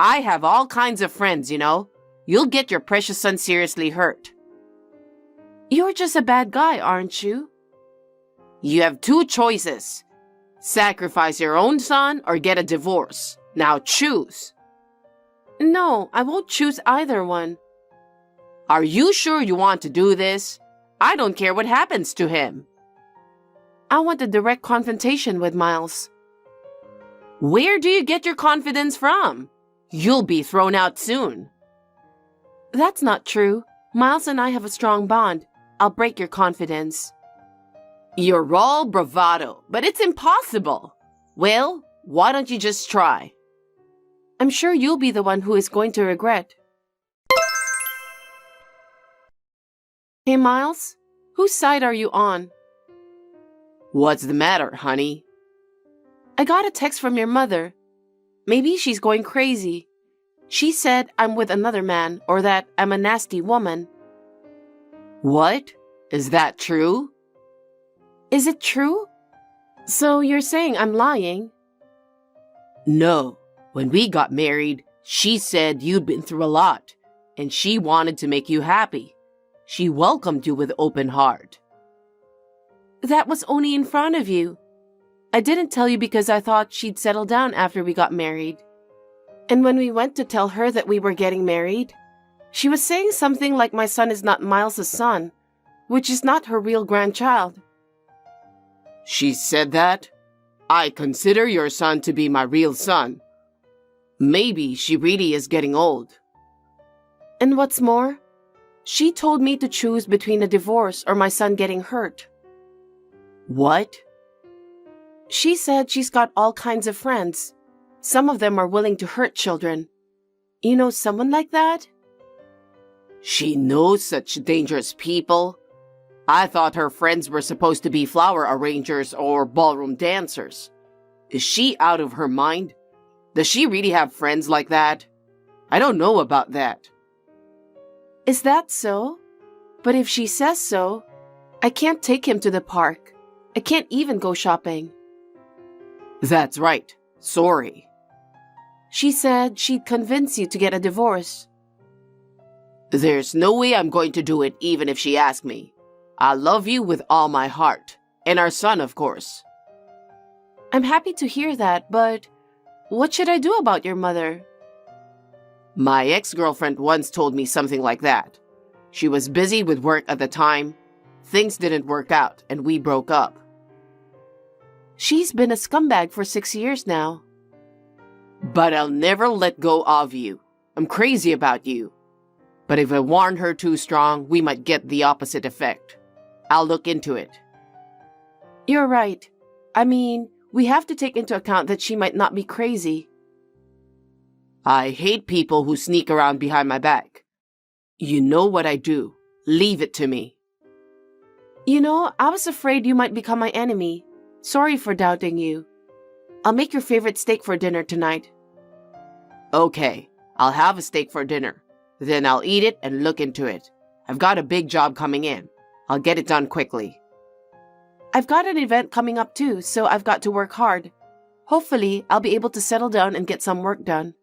I have all kinds of friends, you know. You'll get your precious son seriously hurt. You're just a bad guy, aren't you? You have 2 choices. Sacrifice your own son or get a divorce. Now choose. No, I won't choose either one. Are you sure you want to do this? I don't care what happens to him. I want a direct confrontation with Miles. Where do you get your confidence from? You'll be thrown out soon. That's not true. Miles and I have a strong bond. I'll break your confidence. You're all bravado, but it's impossible. Well, why don't you just try? I'm sure you'll be the one who is going to regret. Hey, Miles, whose side are you on? What's the matter, honey? I got a text from your mother. Maybe she's going crazy. She said I'm with another man or that I'm a nasty woman. What? Is that true? Is it true? So you're saying I'm lying? No. When we got married, she said you'd been through a lot, and she wanted to make you happy. She welcomed you with open heart. That was only in front of you. I didn't tell you because I thought she'd settle down after we got married. And when we went to tell her that we were getting married, she was saying something like my son is not Miles' son, which is not her real grandchild. She said that? I consider your son to be my real son. Maybe she really is getting old. And what's more, she told me to choose between a divorce or my son getting hurt. What? She said she's got all kinds of friends. Some of them are willing to hurt children. You know someone like that? She knows such dangerous people. I thought her friends were supposed to be flower arrangers or ballroom dancers. Is she out of her mind? Does she really have friends like that? I don't know about that. Is that so? But if she says so, I can't take him to the park. I can't even go shopping. That's right. Sorry. She said she'd convince you to get a divorce. There's no way I'm going to do it even if she asked me. I love you with all my heart. And our son, of course. I'm happy to hear that, but what should I do about your mother? My ex-girlfriend once told me something like that. She was busy with work at the time. Things didn't work out, and we broke up. She's been a scumbag for 6 years now. But I'll never let go of you. I'm crazy about you. But if I warn her too strong, we might get the opposite effect. I'll look into it. You're right. I mean, we have to take into account that she might not be crazy. I hate people who sneak around behind my back. You know what I do. Leave it to me. You know, I was afraid you might become my enemy. Sorry for doubting you. I'll make your favorite steak for dinner tonight. Okay, I'll have a steak for dinner. Then I'll eat it and look into it. I've got a big job coming in. I'll get it done quickly. I've got an event coming up too, so I've got to work hard. Hopefully, I'll be able to settle down and get some work done.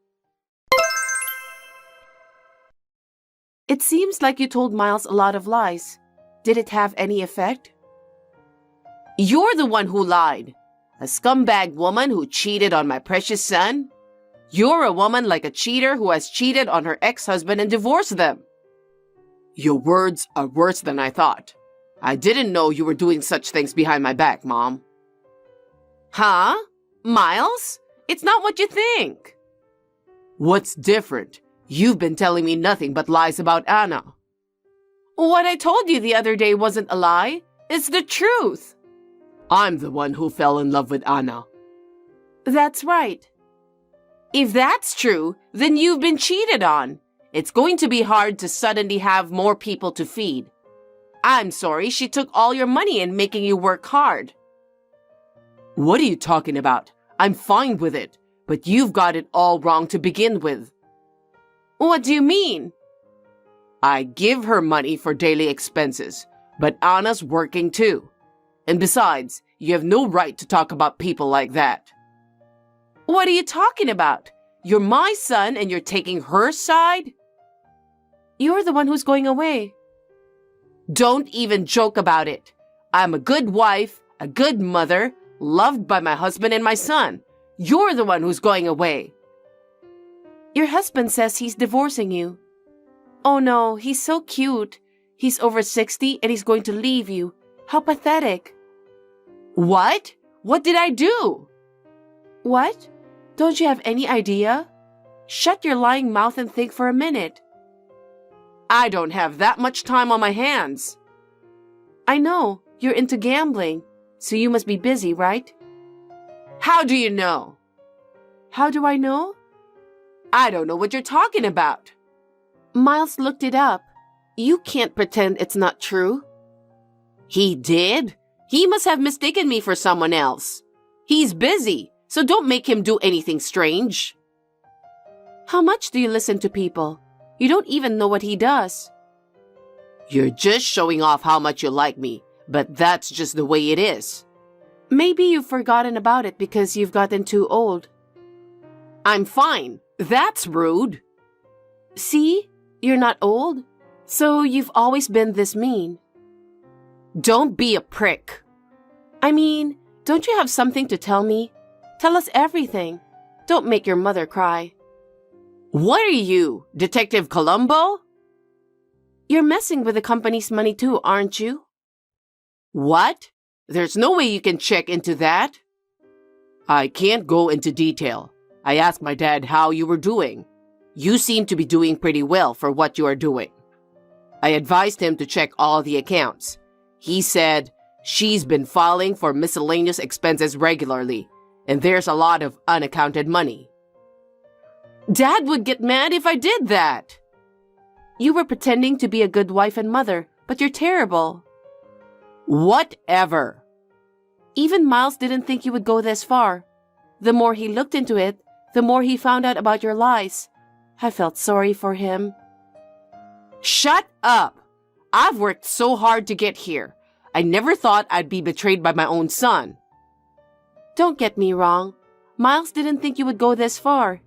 It seems like you told Miles a lot of lies. Did it have any effect? You're the one who lied. A scumbag woman who cheated on my precious son. You're a woman like a cheater who has cheated on her ex-husband and divorced them. Your words are worse than I thought. I didn't know you were doing such things behind my back, Mom. Huh? Miles? It's not what you think. What's different? You've been telling me nothing but lies about Anna. What I told you the other day wasn't a lie. It's the truth. I'm the one who fell in love with Anna. That's right. If that's true, then you've been cheated on. It's going to be hard to suddenly have more people to feed. I'm sorry she took all your money in making you work hard. What are you talking about? I'm fine with it, but you've got it all wrong to begin with. What do you mean? I give her money for daily expenses, but Anna's working too. And besides, you have no right to talk about people like that. What are you talking about? You're my son and you're taking her side? You're the one who's going away. Don't even joke about it. I'm a good wife, a good mother, loved by my husband and my son. You're the one who's going away. Your husband says he's divorcing you. Oh no, he's so cute. He's over 60 and he's going to leave you. How pathetic. What? What did I do? What? Don't you have any idea? Shut your lying mouth and think for a minute. I don't have that much time on my hands. I know, you're into gambling, so you must be busy, right? How do you know? How do I know? I don't know what you're talking about. Miles looked it up. You can't pretend it's not true. He did? He must have mistaken me for someone else. He's busy, so don't make him do anything strange. How much do you listen to people? You don't even know what he does. You're just showing off how much you like me, but that's just the way it is. Maybe you've forgotten about it because you've gotten too old. I'm fine. That's rude. See? You're not old, so you've always been this mean. Don't be a prick. I mean, don't you have something to tell me? Tell us everything. Don't make your mother cry. What are you, Detective Columbo? You're messing with the company's money too, aren't you? What? There's no way you can check into that. I can't go into detail. I asked my dad how you were doing. You seem to be doing pretty well for what you are doing. I advised him to check all the accounts. He said, she's been filing for miscellaneous expenses regularly, and there's a lot of unaccounted money. Dad would get mad if I did that. You were pretending to be a good wife and mother, but you're terrible. Whatever. Even Miles didn't think you would go this far. The more he looked into it, the more he found out about your lies. I felt sorry for him. Shut up! I've worked so hard to get here. I never thought I'd be betrayed by my own son. Don't get me wrong. Miles didn't think you would go this far.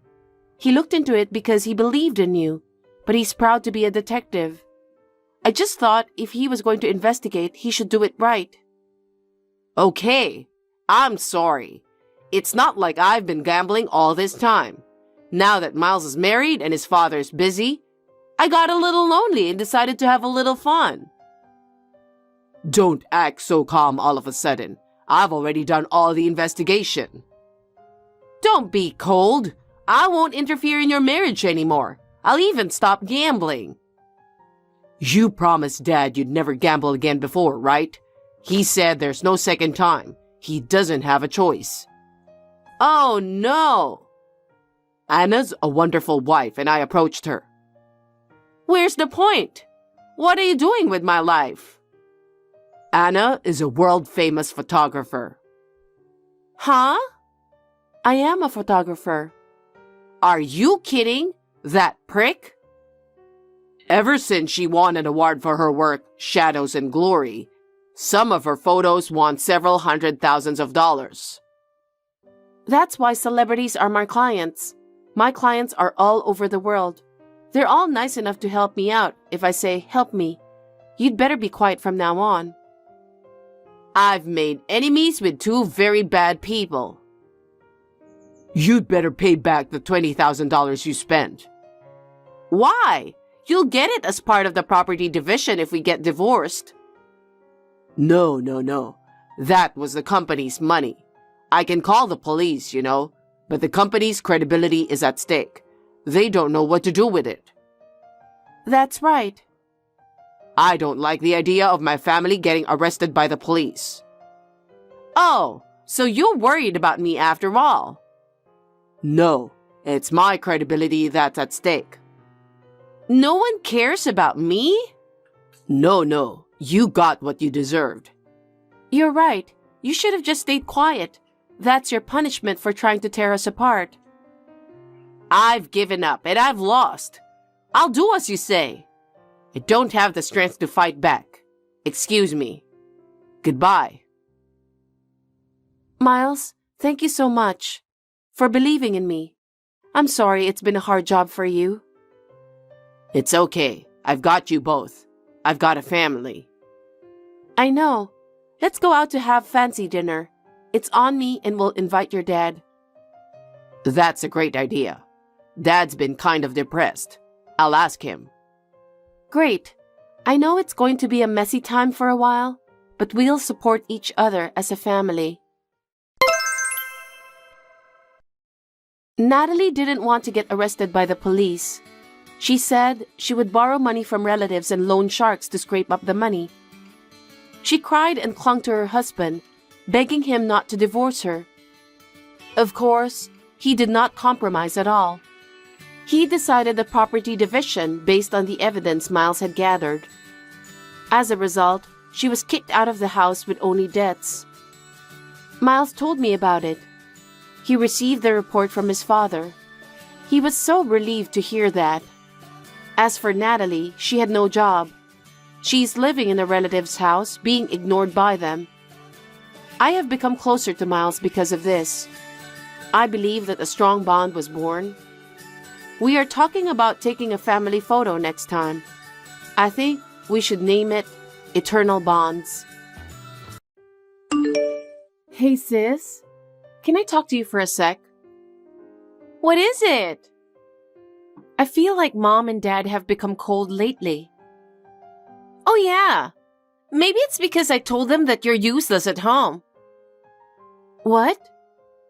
He looked into it because he believed in you, but he's proud to be a detective. I just thought if he was going to investigate, he should do it right. Okay, I'm sorry. It's not like I've been gambling all this time. Now that Miles is married and his father's busy, I got a little lonely and decided to have a little fun. Don't act so calm all of a sudden. I've already done all the investigation. Don't be cold. I won't interfere in your marriage anymore. I'll even stop gambling. You promised Dad you'd never gamble again before, right? He said there's no second time. He doesn't have a choice. Oh, no. Anna's a wonderful wife, and I approached her. Where's the point? What are you doing with my life? Anna is a world-famous photographer. Huh? I am a photographer. Are you kidding? That prick? Ever since she won an award for her work, Shadows and Glory, some of her photos won several $100,000s. That's why celebrities are my clients. My clients are all over the world. They're all nice enough to help me out if I say, help me. You'd better be quiet from now on. I've made enemies with two very bad people. You'd better pay back the $20,000 you spent. Why? You'll get it as part of the property division if we get divorced. No. That was the company's money. I can call the police, you know, but the company's credibility is at stake. They don't know what to do with it. That's right. I don't like the idea of my family getting arrested by the police. Oh, so you're worried about me after all? No, it's my credibility that's at stake. No one cares about me? No, you got what you deserved. You're right. You should have just stayed quiet. That's your punishment for trying to tear us apart. I've given up and I've lost. I'll do as you say. I don't have the strength to fight back. Excuse me. Goodbye. Miles, thank you so much for believing in me. I'm sorry it's been a hard job for you. It's okay. I've got you both. I've got a family. I know. Let's go out to have fancy dinner. It's on me and we'll invite your dad. That's a great idea. Dad's been kind of depressed. I'll ask him. Great. I know it's going to be a messy time for a while, but we'll support each other as a family. Natalie didn't want to get arrested by the police. She said she would borrow money from relatives and loan sharks to scrape up the money. She cried and clung to her husband, begging him not to divorce her. Of course, he did not compromise at all. He decided the property division based on the evidence Miles had gathered. As a result, she was kicked out of the house with only debts. Miles told me about it. He received the report from his father. He was so relieved to hear that. As for Natalie, she had no job. She's living in a relative's house, being ignored by them. I have become closer to Miles because of this. I believe that a strong bond was born. We are talking about taking a family photo next time. I think we should name it Eternal Bonds. Hey sis, can I talk to you for a sec? What is it? I feel like Mom and Dad have become cold lately. Oh yeah, maybe it's because I told them that you're useless at home. What?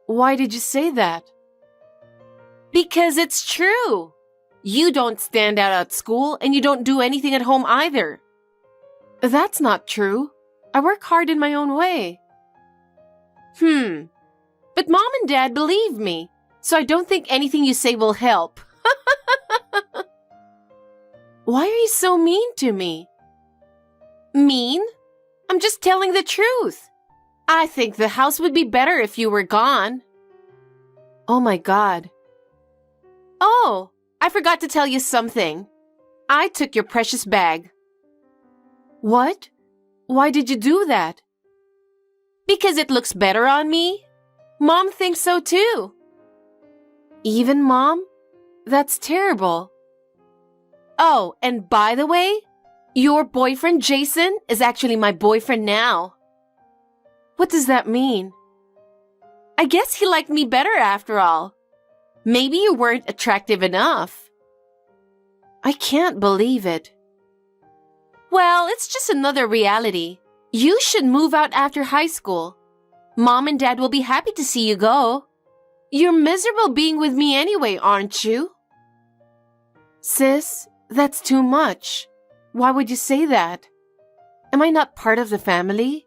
Why did you say that? Because it's true. You don't stand out at school and you don't do anything at home either. That's not true. I work hard in my own way. But Mom and Dad believe me, so I don't think anything you say will help. Why are you so mean to me? Mean? I'm just telling the truth. I think the house would be better if you were gone. Oh my God. Oh, I forgot to tell you something. I took your precious bag. What? Why did you do that? Because it looks better on me. Mom thinks so too. Even Mom? That's terrible. Oh, and by the way, your boyfriend Jason is actually my boyfriend now. What does that mean? I guess he liked me better after all. Maybe you weren't attractive enough. I can't believe it. Well, it's just another reality. You should move out after high school. Mom and Dad will be happy to see you go. You're miserable being with me anyway, aren't you? Sis, that's too much. Why would you say that? Am I not part of the family?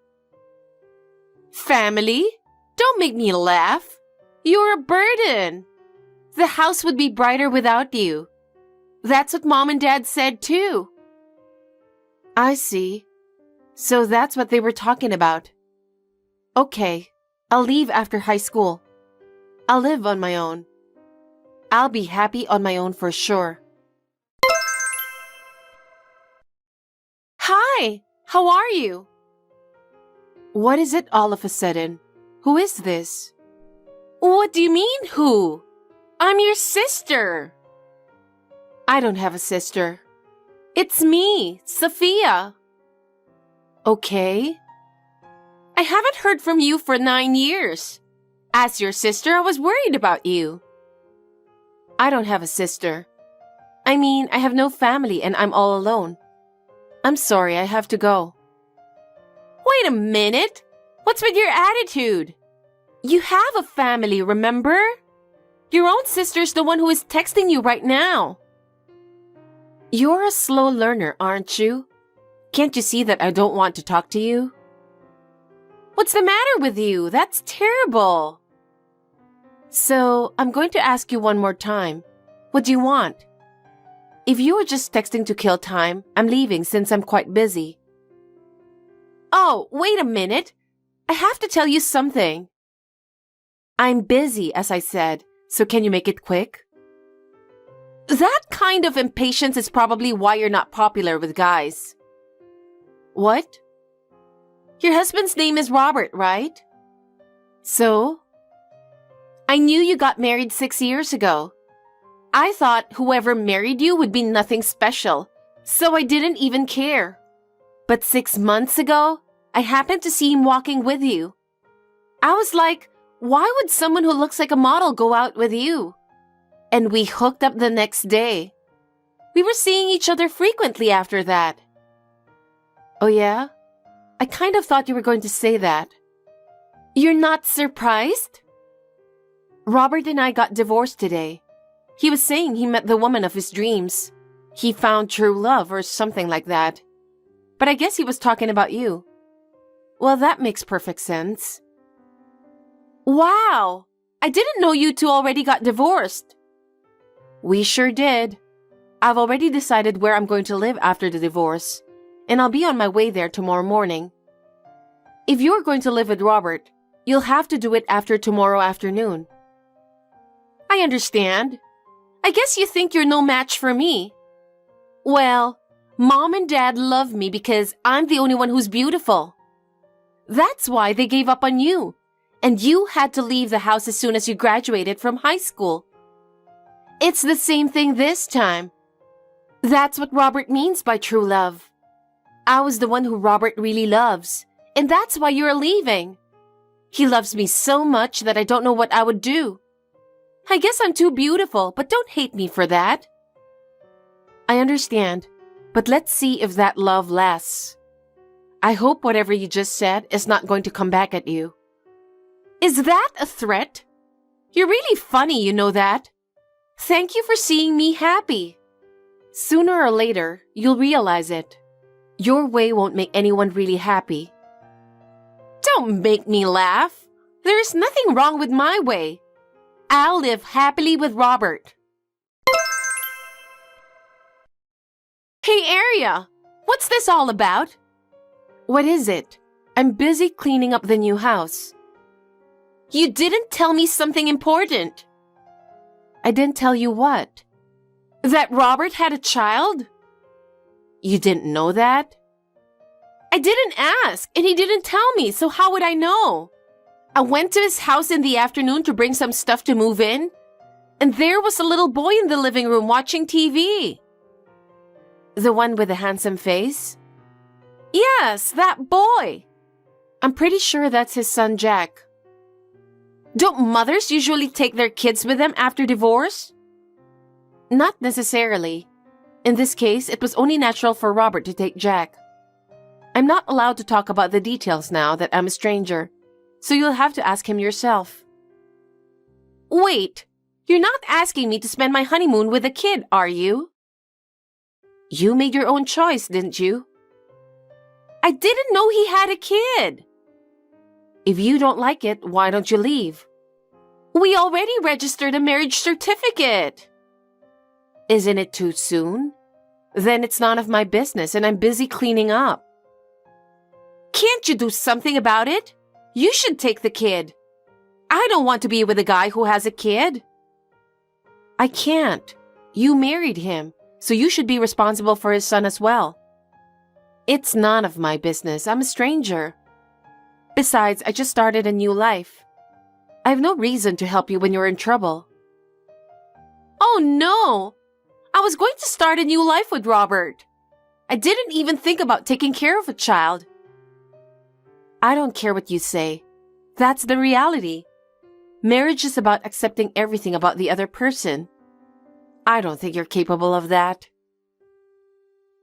Family? Don't make me laugh. You're a burden. The house would be brighter without you. That's what Mom and Dad said too. I see. So that's what they were talking about. Okay, I'll leave after high school. I'll live on my own. I'll be happy on my own for sure. Hi, how are you? What is it all of a sudden? Who is this? What do you mean, who? I'm your sister. I don't have a sister. It's me, Sophia. Okay. I haven't heard from you for 9 years. As your sister, I was worried about you. I don't have a sister. I mean, I have no family and I'm all alone. I'm sorry, I have to go. Wait a minute. What's with your attitude? You have a family, remember? Your own sister's the one who is texting you right now. You're a slow learner, aren't you? Can't you see that I don't want to talk to you? What's the matter with you? That's terrible. So, I'm going to ask you one more time. What do you want? If you were just texting to kill time, I'm leaving since I'm quite busy. Oh, wait a minute. I have to tell you something. I'm busy, as I said, so can you make it quick? That kind of impatience is probably why you're not popular with guys. What? Your husband's name is Robert, right? So? I knew you got married 6 years ago. I thought whoever married you would be nothing special, so I didn't even care. But 6 months ago, I happened to see him walking with you. I was like, why would someone who looks like a model go out with you? And we hooked up the next day. We were seeing each other frequently after that. Oh yeah? I kind of thought you were going to say that. You're not surprised? Robert and I got divorced today. He was saying he met the woman of his dreams. He found true love or something like that. But I guess he was talking about you. Well, that makes perfect sense. Wow! I didn't know you two already got divorced. We sure did. I've already decided where I'm going to live after the divorce, and I'll be on my way there tomorrow morning. If you're going to live with Robert, you'll have to do it after tomorrow afternoon. I understand. I guess you think you're no match for me. Well, Mom and Dad love me because I'm the only one who's beautiful. That's why they gave up on you, and you had to leave the house as soon as you graduated from high school. It's the same thing this time. That's what Robert means by true love. I was the one who Robert really loves, and that's why you're leaving. He loves me so much that I don't know what I would do. I guess I'm too beautiful, but don't hate me for that. I understand, but let's see if that love lasts. I hope whatever you just said is not going to come back at you. Is that a threat? You're really funny, you know that. Thank you for seeing me happy. Sooner or later, you'll realize it. Your way won't make anyone really happy. Don't make me laugh. There is nothing wrong with my way. I'll live happily with Robert. Hey, Aria, what's this all about? What is it? I'm busy cleaning up the new house. You didn't tell me something important. I didn't tell you what? That Robert had a child? You didn't know that? I didn't ask, and he didn't tell me, so how would I know? I went to his house in the afternoon to bring some stuff to move in, and there was a little boy in the living room watching TV. The one with the handsome face? Yes, that boy. I'm pretty sure that's his son, Jack. Don't mothers usually take their kids with them after divorce? Not necessarily. In this case, it was only natural for Robert to take Jack. I'm not allowed to talk about the details now that I'm a stranger, so you'll have to ask him yourself. Wait, you're not asking me to spend my honeymoon with a kid, are you? You made your own choice, didn't you? I didn't know he had a kid. If you don't like it, why don't you leave? We already registered a marriage certificate. Isn't it too soon? Then it's none of my business and I'm busy cleaning up. Can't you do something about it? You should take the kid. I don't want to be with a guy who has a kid. I can't. You married him, so you should be responsible for his son as well. It's none of my business. I'm a stranger. Besides, I just started a new life. I have no reason to help you when you're in trouble. Oh no! I was going to start a new life with Robert. I didn't even think about taking care of a child. I don't care what you say. That's the reality. Marriage is about accepting everything about the other person. I don't think you're capable of that.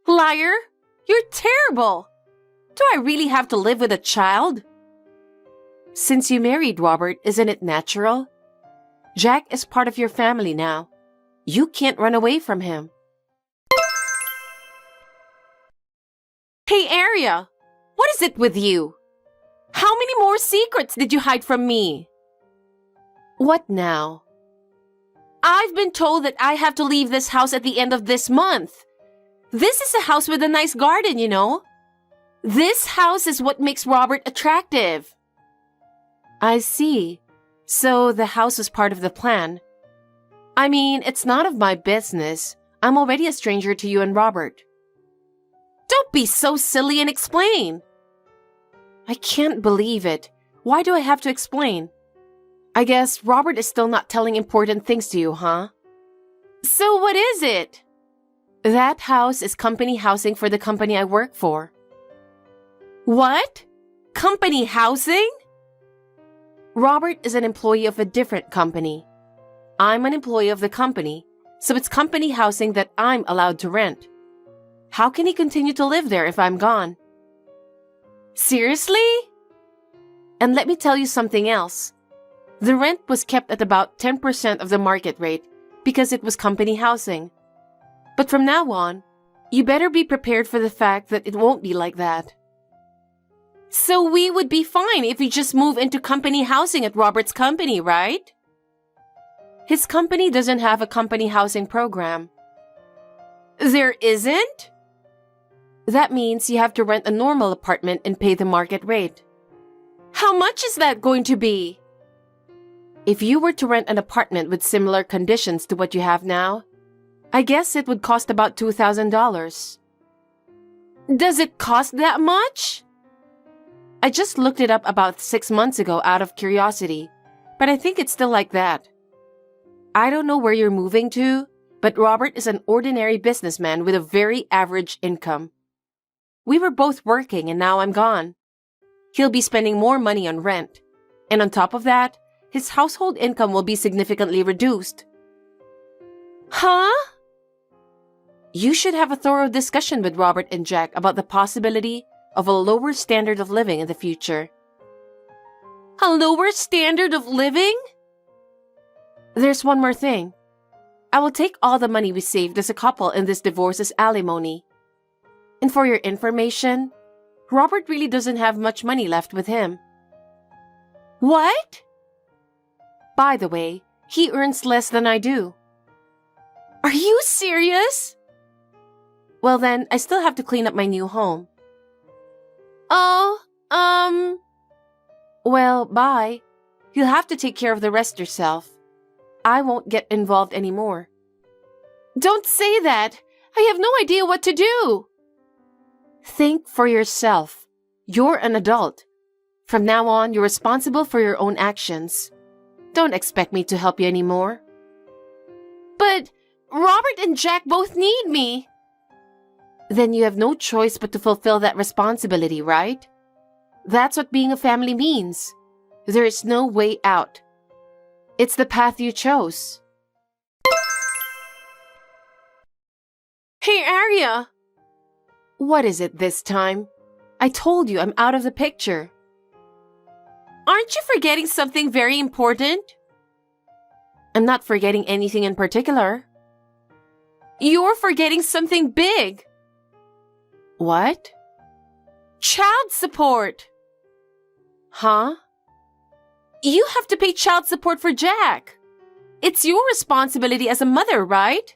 Liar! You're terrible! Do I really have to live with a child? Since you married Robert, isn't it natural? Jack is part of your family now. You can't run away from him. Hey, Arya! What is it with you? How many more secrets did you hide from me? What now? I've been told that I have to leave this house at the end of this month. This is a house with a nice garden, you know. This house is what makes Robert attractive. I see. So the house was part of the plan. I mean, it's not of my business. I'm already a stranger to you and Robert. Don't be so silly and explain. I can't believe it. Why do I have to explain? I guess Robert is still not telling important things to you, huh? So what is it? That house is company housing for the company I work for. What? Company housing? Robert is an employee of a different company. I'm an employee of the company, so it's company housing that I'm allowed to rent. How can he continue to live there if I'm gone? Seriously? And let me tell you something else. The rent was kept at about 10% of the market rate because it was company housing. But from now on, you better be prepared for the fact that it won't be like that. So we would be fine if we just move into company housing at Robert's company, right? His company doesn't have a company housing program. There isn't? That means you have to rent a normal apartment and pay the market rate. How much is that going to be? If you were to rent an apartment with similar conditions to what you have now, I guess it would cost about $2,000. Does it cost that much? I just looked it up about 6 months ago out of curiosity, but I think it's still like that. I don't know where you're moving to, but Robert is an ordinary businessman with a very average income. We were both working and now I'm gone. He'll be spending more money on rent. And on top of that, his household income will be significantly reduced. Huh? You should have a thorough discussion with Robert and Jack about the possibility of a lower standard of living in the future. A lower standard of living? There's one more thing. I will take all the money we saved as a couple in this divorce as alimony. And for your information, Robert really doesn't have much money left with him. What? By the way, he earns less than I do. Are you serious? Well then, I still have to clean up my new home. Oh, Well, bye. You'll have to take care of the rest yourself. I won't get involved anymore. Don't say that. I have no idea what to do. Think for yourself. You're an adult. From now on, you're responsible for your own actions. Don't expect me to help you anymore. But Robert and Jack both need me. Then you have no choice but to fulfill that responsibility, right? That's what being a family means. There is no way out. It's the path you chose. Hey, Arya! What is it this time? I told you I'm out of the picture. Aren't you forgetting something very important? I'm not forgetting anything in particular. You're forgetting something big. What? Child support. Huh? You have to pay child support for Jack. It's your responsibility as a mother, right?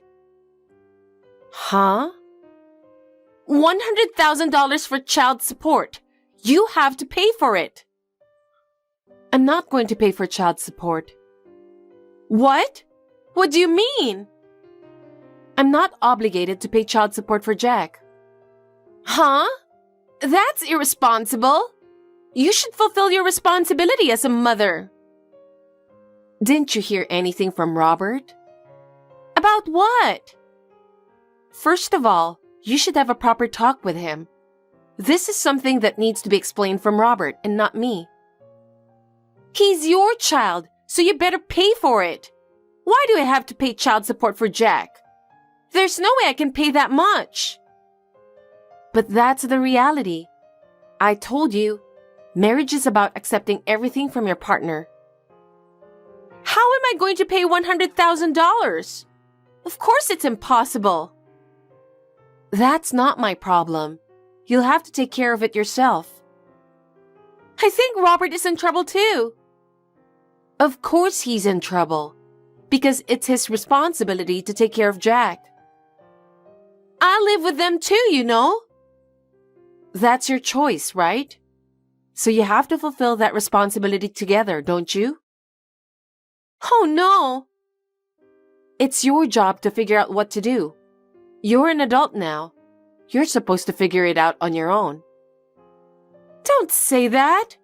Huh? $100,000 for child support. You have to pay for it. I'm not going to pay for child support. What? What do you mean? I'm not obligated to pay child support for Jack. Huh? That's irresponsible. You should fulfill your responsibility as a mother. Didn't you hear anything from Robert? About what? First of all, you should have a proper talk with him. This is something that needs to be explained from Robert and not me. He's your child, so you better pay for it. Why do I have to pay child support for Jack? There's no way I can pay that much. But that's the reality. I told you, marriage is about accepting everything from your partner. How am I going to pay $100,000? Of course it's impossible. That's not my problem. You'll have to take care of it yourself. I think Robert is in trouble too. Of course he's in trouble, because it's his responsibility to take care of Jack. I live with them too, you know. That's your choice, right? So you have to fulfill that responsibility together, don't you? Oh no! It's your job to figure out what to do. You're an adult now. You're supposed to figure it out on your own. Don't say that!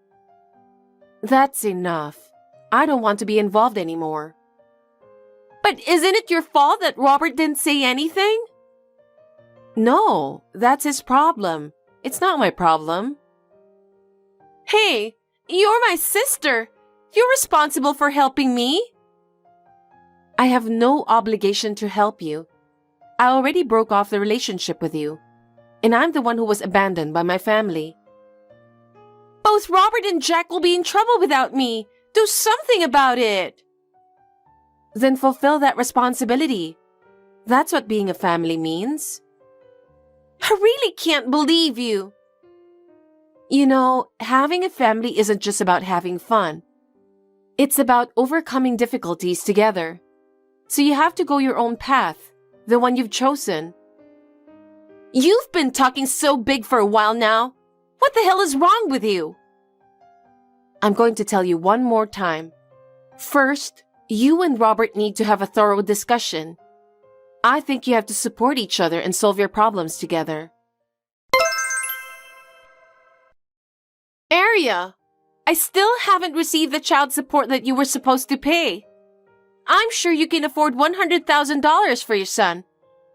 That's enough. I don't want to be involved anymore. But isn't it your fault that Robert didn't say anything? No, that's his problem. It's not my problem. Hey, you're my sister. You're responsible for helping me. I have no obligation to help you. I already broke off the relationship with you, and I'm the one who was abandoned by my family. Both Robert and Jack will be in trouble without me. Do something about it. Then fulfill that responsibility. That's what being a family means. I really can't believe you. You know, having a family isn't just about having fun. It's about overcoming difficulties together. So you have to go your own path, the one you've chosen. You've been talking so big for a while now. What the hell is wrong with you? I'm going to tell you one more time. First, you and Robert need to have a thorough discussion. I think you have to support each other and solve your problems together. Aria, I still haven't received the child support that you were supposed to pay. I'm sure you can afford $100,000 for your son.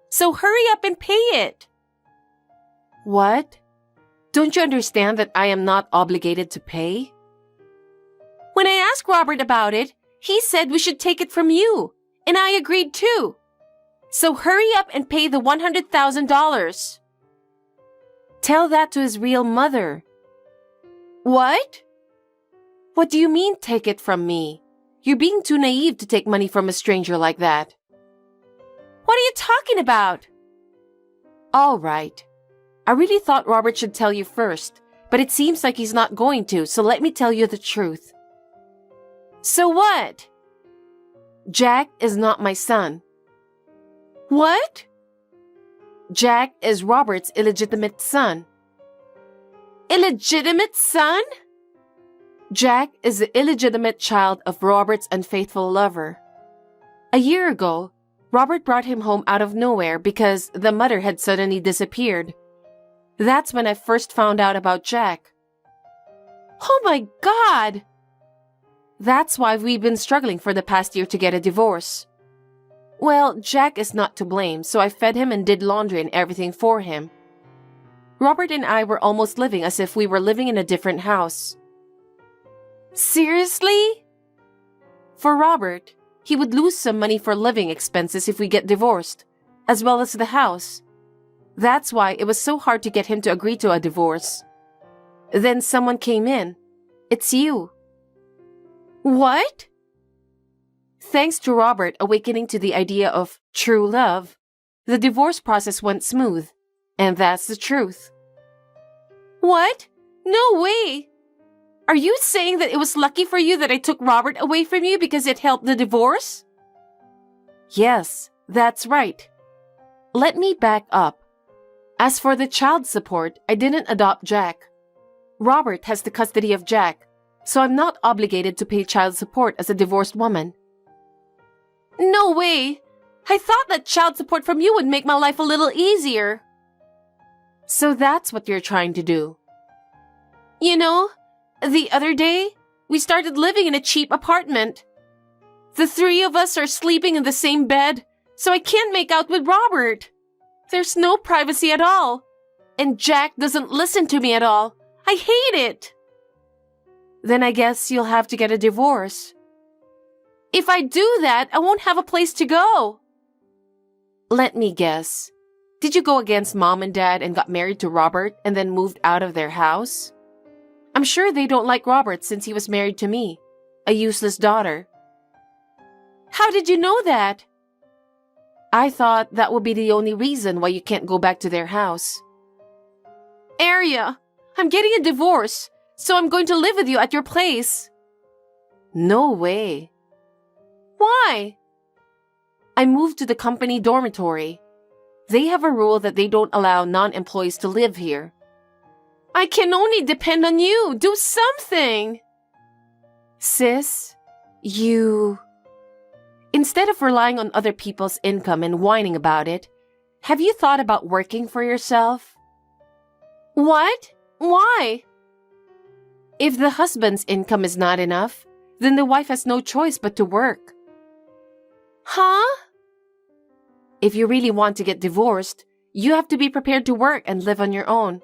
So hurry up and pay it. What? Don't you understand that I am not obligated to pay? When I asked Robert about it, he said we should take it from you, and I agreed too. So hurry up and pay the $100,000. Tell that to his real mother. What? What do you mean, take it from me? You're being too naive to take money from a stranger like that. What are you talking about? All right. I really thought Robert should tell you first, but it seems like he's not going to, so let me tell you the truth. So what? Jack is not my son. What? Jack is Robert's illegitimate son. Illegitimate son? Jack is the illegitimate child of Robert's unfaithful lover. A year ago, Robert brought him home out of nowhere because the mother had suddenly disappeared. That's when I first found out about Jack. Oh my God! That's why we've been struggling for the past year to get a divorce. Well, Jack is not to blame, so I fed him and did laundry and everything for him. Robert and I were almost living as if we were living in a different house. Seriously? For Robert, he would lose some money for living expenses if we get divorced, as well as the house. That's why it was so hard to get him to agree to a divorce. Then someone came in. It's you. What? Thanks to Robert awakening to the idea of true love, the divorce process went smooth, and that's the truth. What? No way! Are you saying that it was lucky for you that I took Robert away from you because it helped the divorce? Yes, that's right. Let me back up. As for the child support, I didn't adopt Jack. Robert has the custody of Jack, so I'm not obligated to pay child support as a divorced woman. No way! I thought that child support from you would make my life a little easier. So that's what you're trying to do. You know, the other day, we started living in a cheap apartment. The three of us are sleeping in the same bed, so I can't make out with Robert. There's no privacy at all. And Jack doesn't listen to me at all. I hate it. Then I guess you'll have to get a divorce. If I do that, I won't have a place to go. Let me guess. Did you go against Mom and Dad and got married to Robert and then moved out of their house? I'm sure they don't like Robert since he was married to me, a useless daughter. How did you know that? I thought that would be the only reason why you can't go back to their house. Aria, I'm getting a divorce, so I'm going to live with you at your place. No way. Why? I moved to the company dormitory. They have a rule that they don't allow non-employees to live here. I can only depend on you. Do something. Sis, instead of relying on other people's income and whining about it, have you thought about working for yourself? What? Why? If the husband's income is not enough, then the wife has no choice but to work. Huh? If you really want to get divorced, you have to be prepared to work and live on your own.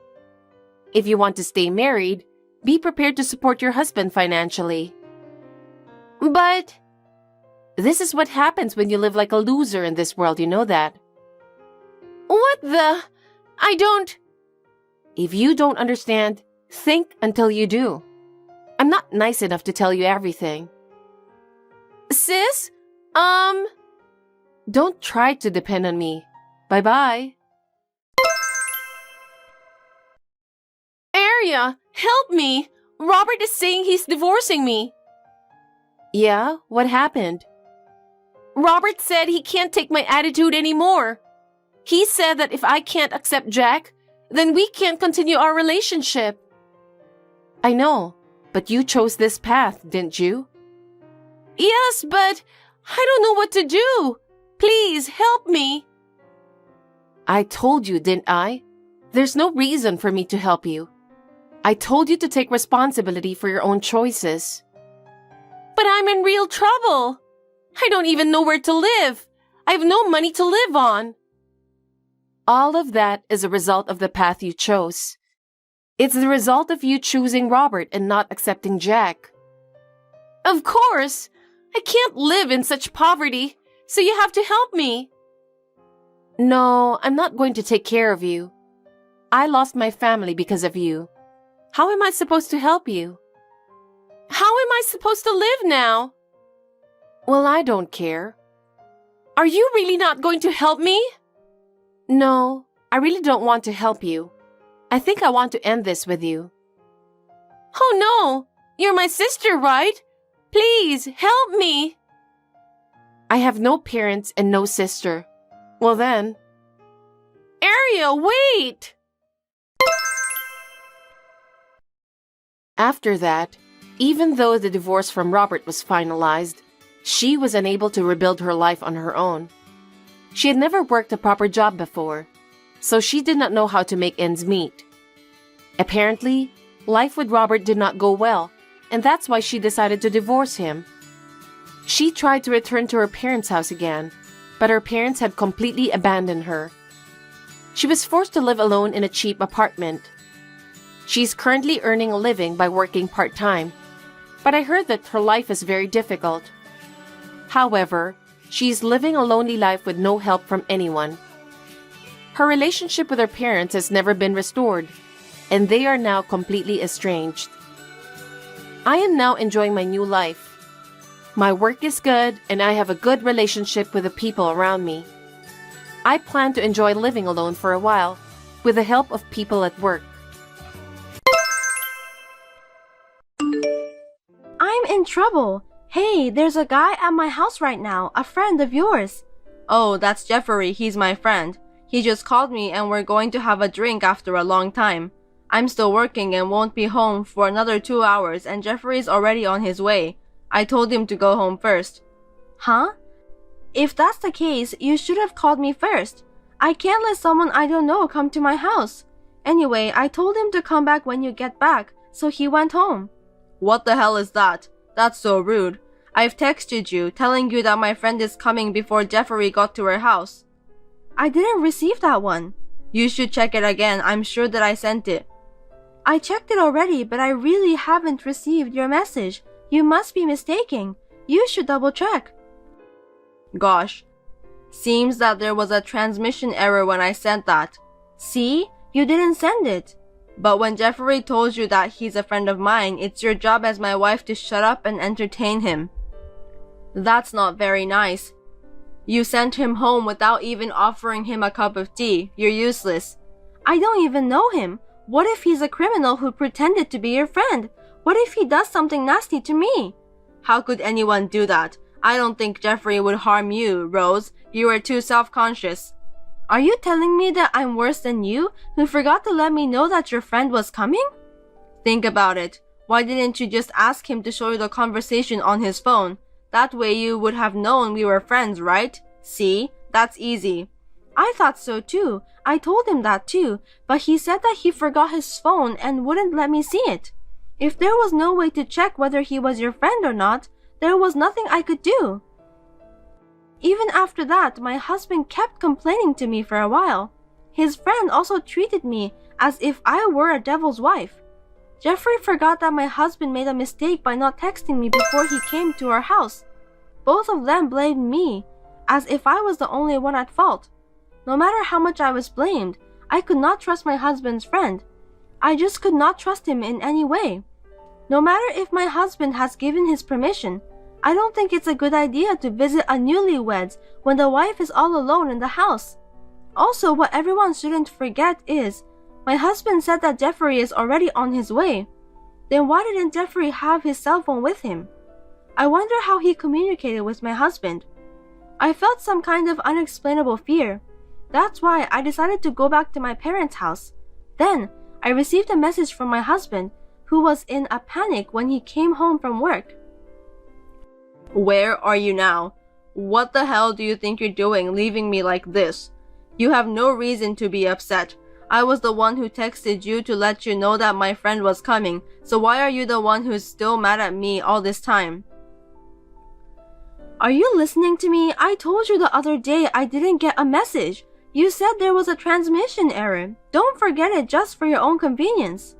If you want to stay married, be prepared to support your husband financially. But this is what happens when you live like a loser in this world, you know that. What the? I don't... If you don't understand, think until you do. I'm not nice enough to tell you everything. Sis? Don't try to depend on me. Bye-bye. Aria, help me! Robert is saying he's divorcing me. Yeah? What happened? Robert said he can't take my attitude anymore. He said that if I can't accept Jack, then we can't continue our relationship. I know, but you chose this path, didn't you? Yes, but I don't know what to do. Please, help me. I told you, didn't I? There's no reason for me to help you. I told you to take responsibility for your own choices. But I'm in real trouble. I don't even know where to live. I have no money to live on. All of that is a result of the path you chose. It's the result of you choosing Robert and not accepting Jack. Of course! I can't live in such poverty, so you have to help me. No, I'm not going to take care of you. I lost my family because of you. How am I supposed to help you? How am I supposed to live now? Well, I don't care. Are you really not going to help me? No, I really don't want to help you. I think I want to end this with you. Oh no! You're my sister, right? Please, help me! I have no parents and no sister. Well then... Aria, wait! After that, even though the divorce from Robert was finalized, she was unable to rebuild her life on her own. She had never worked a proper job before, so she did not know how to make ends meet. Apparently, life with Robert did not go well, and that's why she decided to divorce him. She tried to return to her parents' house again, but her parents had completely abandoned her. She was forced to live alone in a cheap apartment. She's currently earning a living by working part-time, but I heard that her life is very difficult. However, she's living a lonely life with no help from anyone. Her relationship with her parents has never been restored, and they are now completely estranged. I am now enjoying my new life. My work is good, and I have a good relationship with the people around me. I plan to enjoy living alone for a while, with the help of people at work. I'm in trouble. Hey, there's a guy at my house right now, a friend of yours. Oh, that's Jeffrey. He's my friend. He just called me and we're going to have a drink after a long time. I'm still working and won't be home for another 2 hours, and Jeffrey's already on his way. I told him to go home first. Huh? If that's the case, you should have called me first. I can't let someone I don't know come to my house. Anyway, I told him to come back when you get back, so he went home. What the hell is that? That's so rude. I've texted you, telling you that my friend is coming before Jeffrey got to her house. I didn't receive that one. You should check it again. I'm sure that I sent it. I checked it already, but I really haven't received your message. You must be mistaken. You should double check. Gosh. Seems that there was a transmission error when I sent that. See? You didn't send it. But when Jeffrey told you that he's a friend of mine, it's your job as my wife to shut up and entertain him. That's not very nice. You sent him home without even offering him a cup of tea. You're useless. I don't even know him. What if he's a criminal who pretended to be your friend? What if he does something nasty to me? How could anyone do that? I don't think Jeffrey would harm you, Rose. You are too self-conscious. Are you telling me that I'm worse than you, who forgot to let me know that your friend was coming? Think about it. Why didn't you just ask him to show you the conversation on his phone? That way you would have known we were friends, right? See? That's easy. I thought so too. I told him that too, but he said that he forgot his phone and wouldn't let me see it. If there was no way to check whether he was your friend or not, there was nothing I could do. Even after that, my husband kept complaining to me for a while. His friend also treated me as if I were a devil's wife. Jeffrey forgot that my husband made a mistake by not texting me before he came to our house. Both of them blamed me, as if I was the only one at fault. No matter how much I was blamed, I could not trust my husband's friend. I just could not trust him in any way. No matter if my husband has given his permission, I don't think it's a good idea to visit a newlyweds when the wife is all alone in the house. Also, what everyone shouldn't forget is, my husband said that Jeffrey is already on his way. Then why didn't Jeffrey have his cell phone with him? I wonder how he communicated with my husband. I felt some kind of unexplainable fear. That's why I decided to go back to my parents' house. Then, I received a message from my husband, who was in a panic when he came home from work. Where are you now? What the hell do you think you're doing leaving me like this? You have no reason to be upset. I was the one who texted you to let you know that my friend was coming, so why are you the one who's still mad at me all this time? Are you listening to me? I told you the other day I didn't get a message. You said there was a transmission error. Don't forget it just for your own convenience.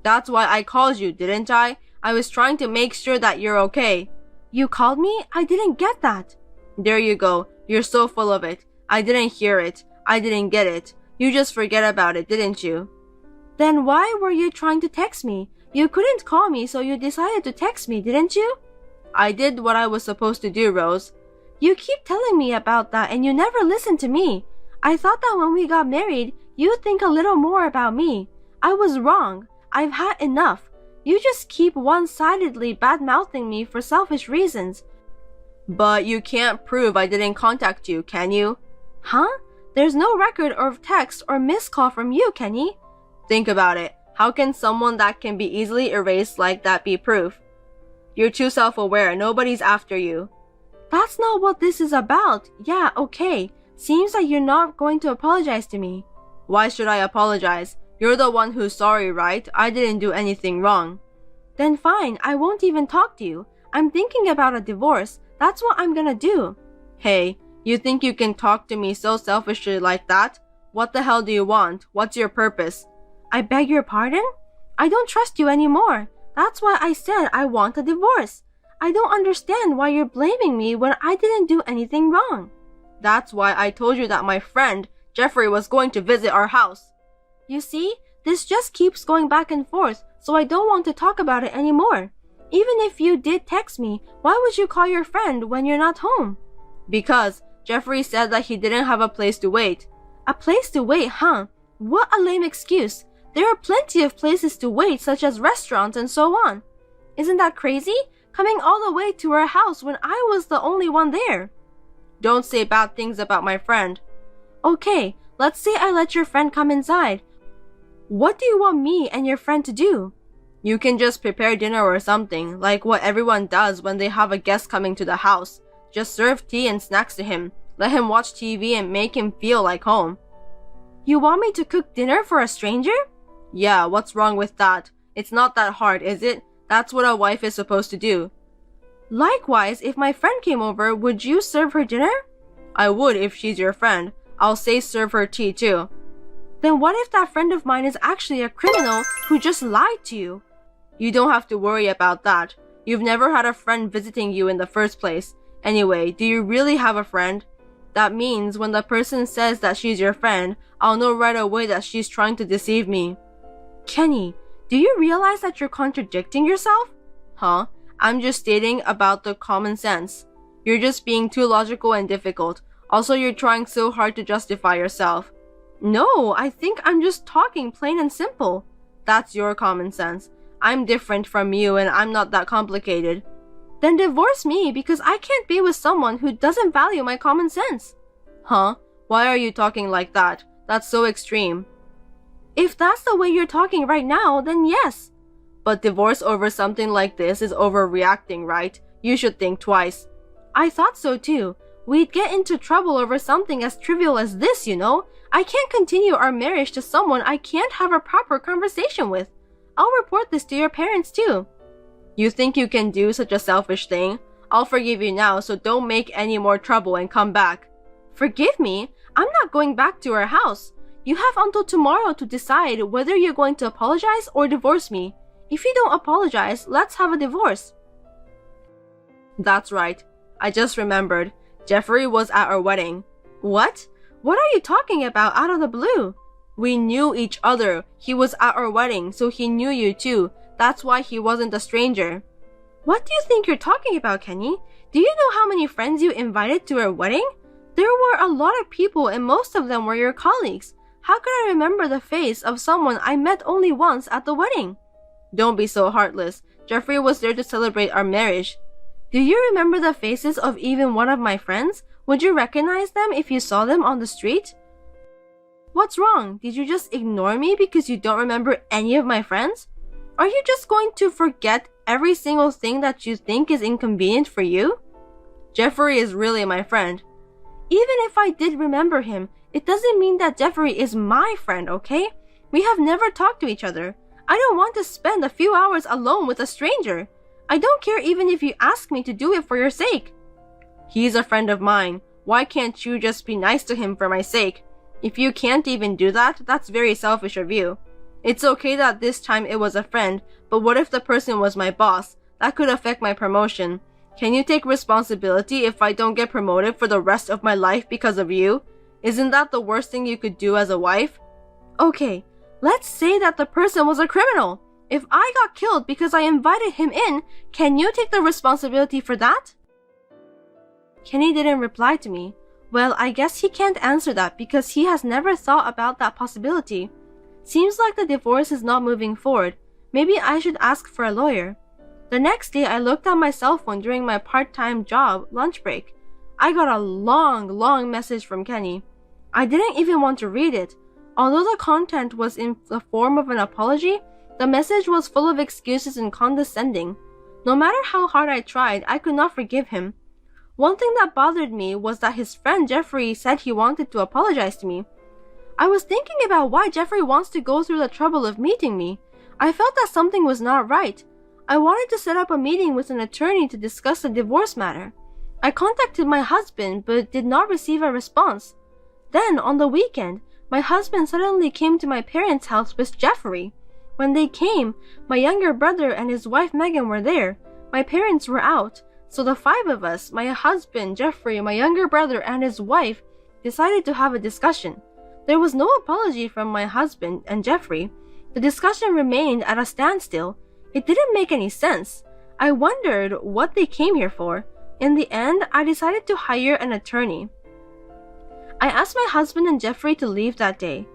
That's why I called you, didn't I? I was trying to make sure that you're okay. You called me? I didn't get that. There you go. You're so full of it. I didn't hear it. I didn't get it. You just forget about it, didn't you? Then why were you trying to text me? You couldn't call me, so you decided to text me, didn't you? I did what I was supposed to do, Rose. You keep telling me about that and you never listen to me. I thought that when we got married, you'd think a little more about me. I was wrong. I've had enough. You just keep one-sidedly bad-mouthing me for selfish reasons. But you can't prove I didn't contact you, can you? Huh? There's no record of text or missed call from you, Kenny. Think about it. How can someone that can be easily erased like that be proof? You're too self-aware. Nobody's after you. That's not what this is about. Yeah, okay. Seems like you're not going to apologize to me. Why should I apologize? You're the one who's sorry, right? I didn't do anything wrong. Then fine, I won't even talk to you. I'm thinking about a divorce. That's what I'm gonna do. Hey, you think you can talk to me so selfishly like that? What the hell do you want? What's your purpose? I beg your pardon? I don't trust you anymore. That's why I said I want a divorce. I don't understand why you're blaming me when I didn't do anything wrong. That's why I told you that my friend, Jeffrey, was going to visit our house. You see, this just keeps going back and forth, so I don't want to talk about it anymore. Even if you did text me, why would you call your friend when you're not home? Because Jeffrey said that he didn't have a place to wait. A place to wait, huh? What a lame excuse. There are plenty of places to wait, such as restaurants and so on. Isn't that crazy? Coming all the way to our house when I was the only one there. Don't say bad things about my friend. Okay, let's say I let your friend come inside. What do you want me and your friend to do? You can just prepare dinner or something, like what everyone does when they have a guest coming to the house. Just serve tea and snacks to him, let him watch TV and make him feel like home. You want me to cook dinner for a stranger? Yeah, what's wrong with that? It's not that hard, is it? That's what a wife is supposed to do. Likewise, if my friend came over, would you serve her dinner? I would if she's your friend. I'll say serve her tea too. Then what if that friend of mine is actually a criminal who just lied to you? You don't have to worry about that. You've never had a friend visiting you in the first place. Anyway, do you really have a friend? That means when the person says that she's your friend, I'll know right away that she's trying to deceive me. Kenny, do you realize that you're contradicting yourself? Huh? I'm just stating about the common sense. You're just being too logical and difficult. Also, you're trying so hard to justify yourself. No, I think I'm just talking plain and simple. That's your common sense. I'm different from you and I'm not that complicated. Then divorce me because I can't be with someone who doesn't value my common sense. Huh? Why are you talking like that? That's so extreme. If that's the way you're talking right now, then yes. But divorce over something like this is overreacting, right? You should think twice. I thought so too. We'd get into trouble over something as trivial as this, you know? I can't continue our marriage to someone I can't have a proper conversation with. I'll report this to your parents too. You think you can do such a selfish thing? I'll forgive you now, so don't make any more trouble and come back. Forgive me? I'm not going back to our house. You have until tomorrow to decide whether you're going to apologize or divorce me. If you don't apologize, let's have a divorce. That's right. I just remembered. Jeffrey was at our wedding. What? What are you talking about out of the blue? We knew each other. He was at our wedding, so he knew you too. That's why he wasn't a stranger. What do you think you're talking about, Kenny? Do you know how many friends you invited to our wedding? There were a lot of people and most of them were your colleagues. How could I remember the face of someone I met only once at the wedding? Don't be so heartless. Jeffrey was there to celebrate our marriage. Do you remember the faces of even one of my friends? Would you recognize them if you saw them on the street? What's wrong? Did you just ignore me because you don't remember any of my friends? Are you just going to forget every single thing that you think is inconvenient for you? Jeffrey is really my friend. Even if I did remember him, it doesn't mean that Jeffrey is my friend, okay? We have never talked to each other. I don't want to spend a few hours alone with a stranger. I don't care even if you ask me to do it for your sake. He's a friend of mine. Why can't you just be nice to him for my sake? If you can't even do that, that's very selfish of you. It's okay that this time it was a friend, but what if the person was my boss? That could affect my promotion. Can you take responsibility if I don't get promoted for the rest of my life because of you? Isn't that the worst thing you could do as a wife? Okay, let's say that the person was a criminal. If I got killed because I invited him in, can you take the responsibility for that? Kenny didn't reply to me. Well, I guess he can't answer that because he has never thought about that possibility. Seems like the divorce is not moving forward. Maybe I should ask for a lawyer. The next day, I looked at my cell phone during my part-time job lunch break. I got a long message from Kenny. I didn't even want to read it. Although the content was in the form of an apology, the message was full of excuses and condescending. No matter how hard I tried, I could not forgive him. One thing that bothered me was that his friend Jeffrey said he wanted to apologize to me. I was thinking about why Jeffrey wants to go through the trouble of meeting me. I felt that something was not right. I wanted to set up a meeting with an attorney to discuss the divorce matter. I contacted my husband but did not receive a response. Then, on the weekend, my husband suddenly came to my parents' house with Jeffrey. When they came, my younger brother and his wife Megan were there. My parents were out, so the five of us, my husband, Jeffrey, my younger brother, and his wife, decided to have a discussion. There was no apology from my husband and Jeffrey. The discussion remained at a standstill. It didn't make any sense. I wondered what they came here for. In the end, I decided to hire an attorney. I asked my husband and Jeffrey to leave that day.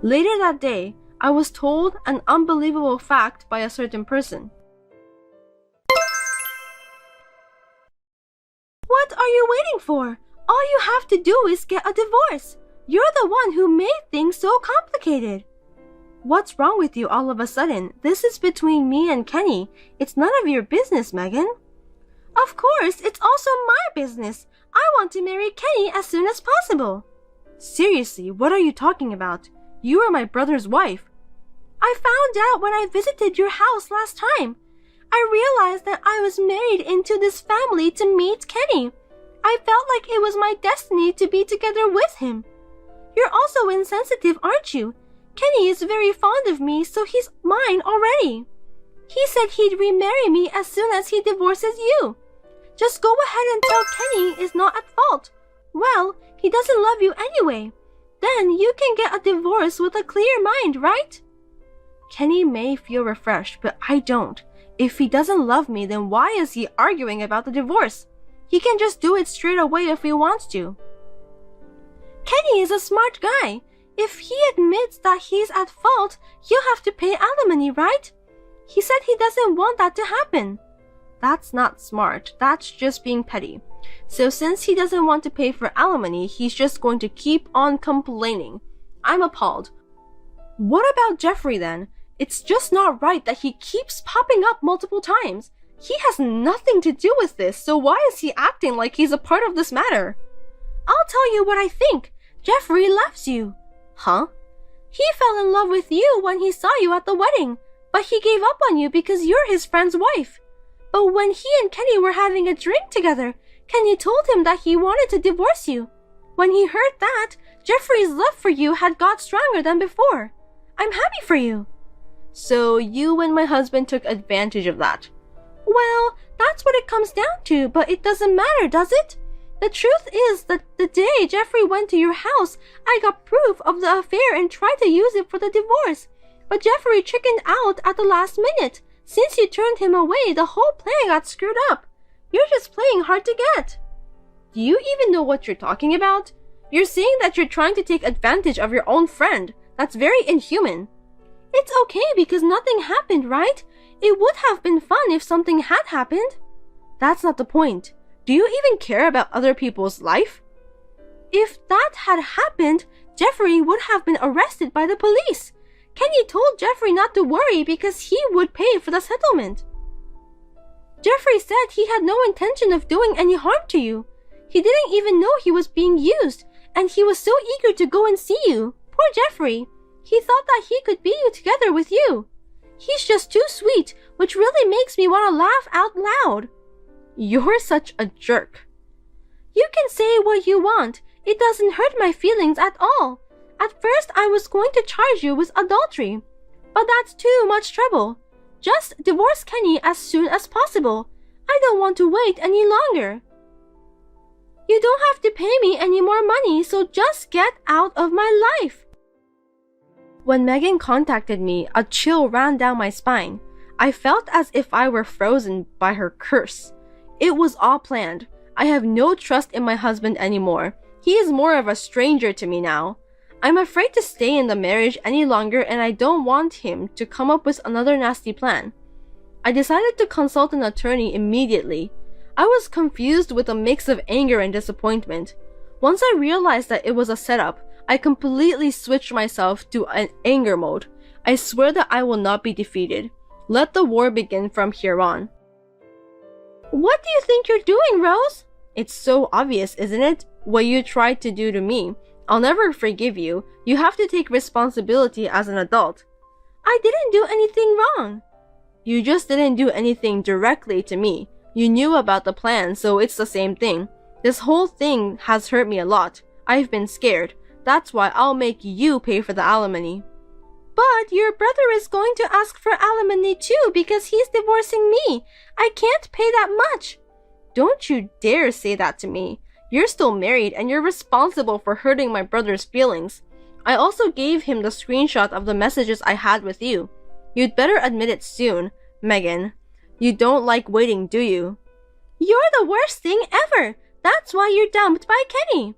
Later that day, I was told an unbelievable fact by a certain person. What are you waiting for? All you have to do is get a divorce. You're the one who made things so complicated. What's wrong with you all of a sudden? This is between me and Kenny. It's none of your business, Megan. Of course, it's also my business. I want to marry Kenny as soon as possible. Seriously, what are you talking about? You are my brother's wife. I found out when I visited your house last time. I realized that I was married into this family to meet Kenny. I felt like it was my destiny to be together with him. You're also insensitive, aren't you? Kenny is very fond of me, so he's mine already. He said he'd remarry me as soon as he divorces you. Just go ahead and tell Kenny is not at fault. Well, he doesn't love you anyway. Then you can get a divorce with a clear mind, right? Kenny may feel refreshed, but I don't. If he doesn't love me, then why is he arguing about the divorce? He can just do it straight away if he wants to. Kenny is a smart guy. If he admits that he's at fault, he'll have to pay alimony, right? He said he doesn't want that to happen. That's not smart. That's just being petty. So since he doesn't want to pay for alimony, he's just going to keep on complaining. I'm appalled. What about Jeffrey then? It's just not right that he keeps popping up multiple times. He has nothing to do with this, so why is he acting like he's a part of this matter? I'll tell you what I think. Jeffrey loves you. Huh? He fell in love with you when he saw you at the wedding, but he gave up on you because you're his friend's wife. But when he and Kenny were having a drink together, Kenny told him that he wanted to divorce you. When he heard that, Jeffrey's love for you had got stronger than before. I'm happy for you. So you and my husband took advantage of that. Well, that's what it comes down to, but it doesn't matter, does it? The truth is that the day Jeffrey went to your house, I got proof of the affair and tried to use it for the divorce. But Jeffrey chickened out at the last minute. Since you turned him away, the whole plan got screwed up. You're just playing hard to get. Do you even know what you're talking about? You're saying that you're trying to take advantage of your own friend. That's very inhuman. It's okay because nothing happened, right? It would have been fun if something had happened. That's not the point. Do you even care about other people's life? If that had happened, Jeffrey would have been arrested by the police. Kenny told Jeffrey not to worry because he would pay for the settlement. Jeffrey said he had no intention of doing any harm to you. He didn't even know he was being used, and he was so eager to go and see you. Poor Jeffrey. He thought that he could be together with you. He's just too sweet, which really makes me want to laugh out loud. You're such a jerk. You can say what you want. It doesn't hurt my feelings at all. At first, I was going to charge you with adultery, but that's too much trouble. Just divorce Kenny as soon as possible. I don't want to wait any longer. You don't have to pay me any more money, so just get out of my life. When Megan contacted me, a chill ran down my spine. I felt as if I were frozen by her curse. It was all planned. I have no trust in my husband anymore. He is more of a stranger to me now. I'm afraid to stay in the marriage any longer, and I don't want him to come up with another nasty plan. I decided to consult an attorney immediately. I was confused with a mix of anger and disappointment. Once I realized that it was a setup, I completely switched myself to an anger mode. I swear that I will not be defeated. Let the war begin from here on. What do you think you're doing, Rose? It's so obvious, isn't it? What you tried to do to me. I'll never forgive you. You have to take responsibility as an adult. I didn't do anything wrong. You just didn't do anything directly to me. You knew about the plan, so it's the same thing. This whole thing has hurt me a lot. I've been scared. That's why I'll make you pay for the alimony. But your brother is going to ask for alimony too because he's divorcing me. I can't pay that much. Don't you dare say that to me. You're still married and you're responsible for hurting my brother's feelings. I also gave him the screenshot of the messages I had with you. You'd better admit it soon, Megan. You don't like waiting, do you? You're the worst thing ever. That's why you're dumped by Kenny.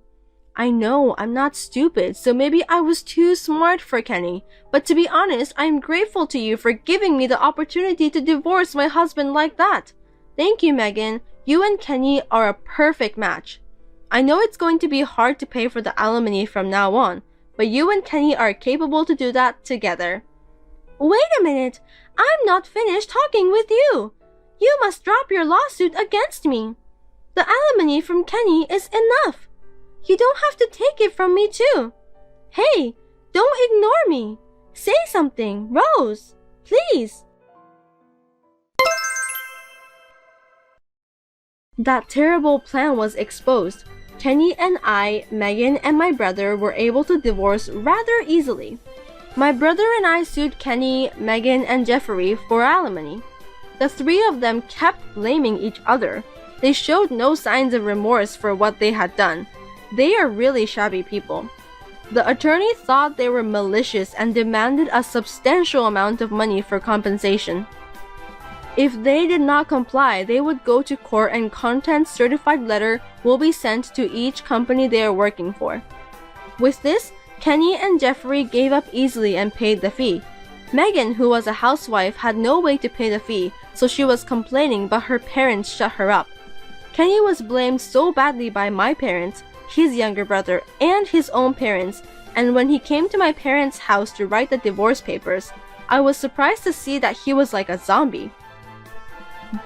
I know, I'm not stupid, so maybe I was too smart for Kenny. But to be honest, I'm grateful to you for giving me the opportunity to divorce my husband like that. Thank you, Megan. You and Kenny are a perfect match. I know it's going to be hard to pay for the alimony from now on, but you and Kenny are capable to do that together. Wait a minute! I'm not finished talking with you! You must drop your lawsuit against me. The alimony from Kenny is enough. You don't have to take it from me too. Hey, don't ignore me. Say something, Rose. Please. That terrible plan was exposed. Kenny and I, Megan, and my brother were able to divorce rather easily. My brother and I sued Kenny, Megan, and Jeffrey for alimony. The three of them kept blaming each other. They showed no signs of remorse for what they had done. They are really shabby people. The attorney thought they were malicious and demanded a substantial amount of money for compensation. If they did not comply, they would go to court and content-certified letter will be sent to each company they are working for. With this, Kenny and Jeffrey gave up easily and paid the fee. Megan, who was a housewife, had no way to pay the fee, so she was complaining, but her parents shut her up. Kenny was blamed so badly by my parents, his younger brother, and his own parents, and when he came to my parents' house to write the divorce papers, I was surprised to see that he was like a zombie.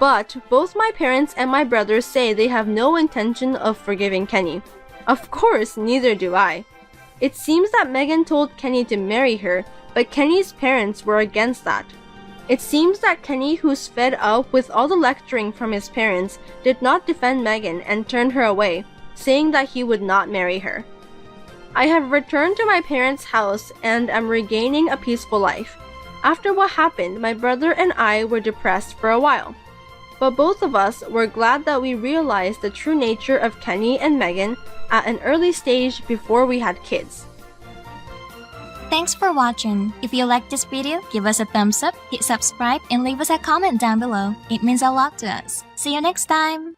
But both my parents and my brother say they have no intention of forgiving Kenny. Of course, neither do I. It seems that Megan told Kenny to marry her, but Kenny's parents were against that. It seems that Kenny, who's fed up with all the lecturing from his parents, did not defend Megan and turned her away, saying that he would not marry her. I have returned to my parents' house and am regaining a peaceful life. After what happened, my brother and I were depressed for a while. But both of us were glad that we realized the true nature of Kenny and Megan at an early stage before we had kids. Thanks for watching. If you liked this video, give us a thumbs up, hit subscribe, and leave us a comment down below. It means a lot to us. See you next time!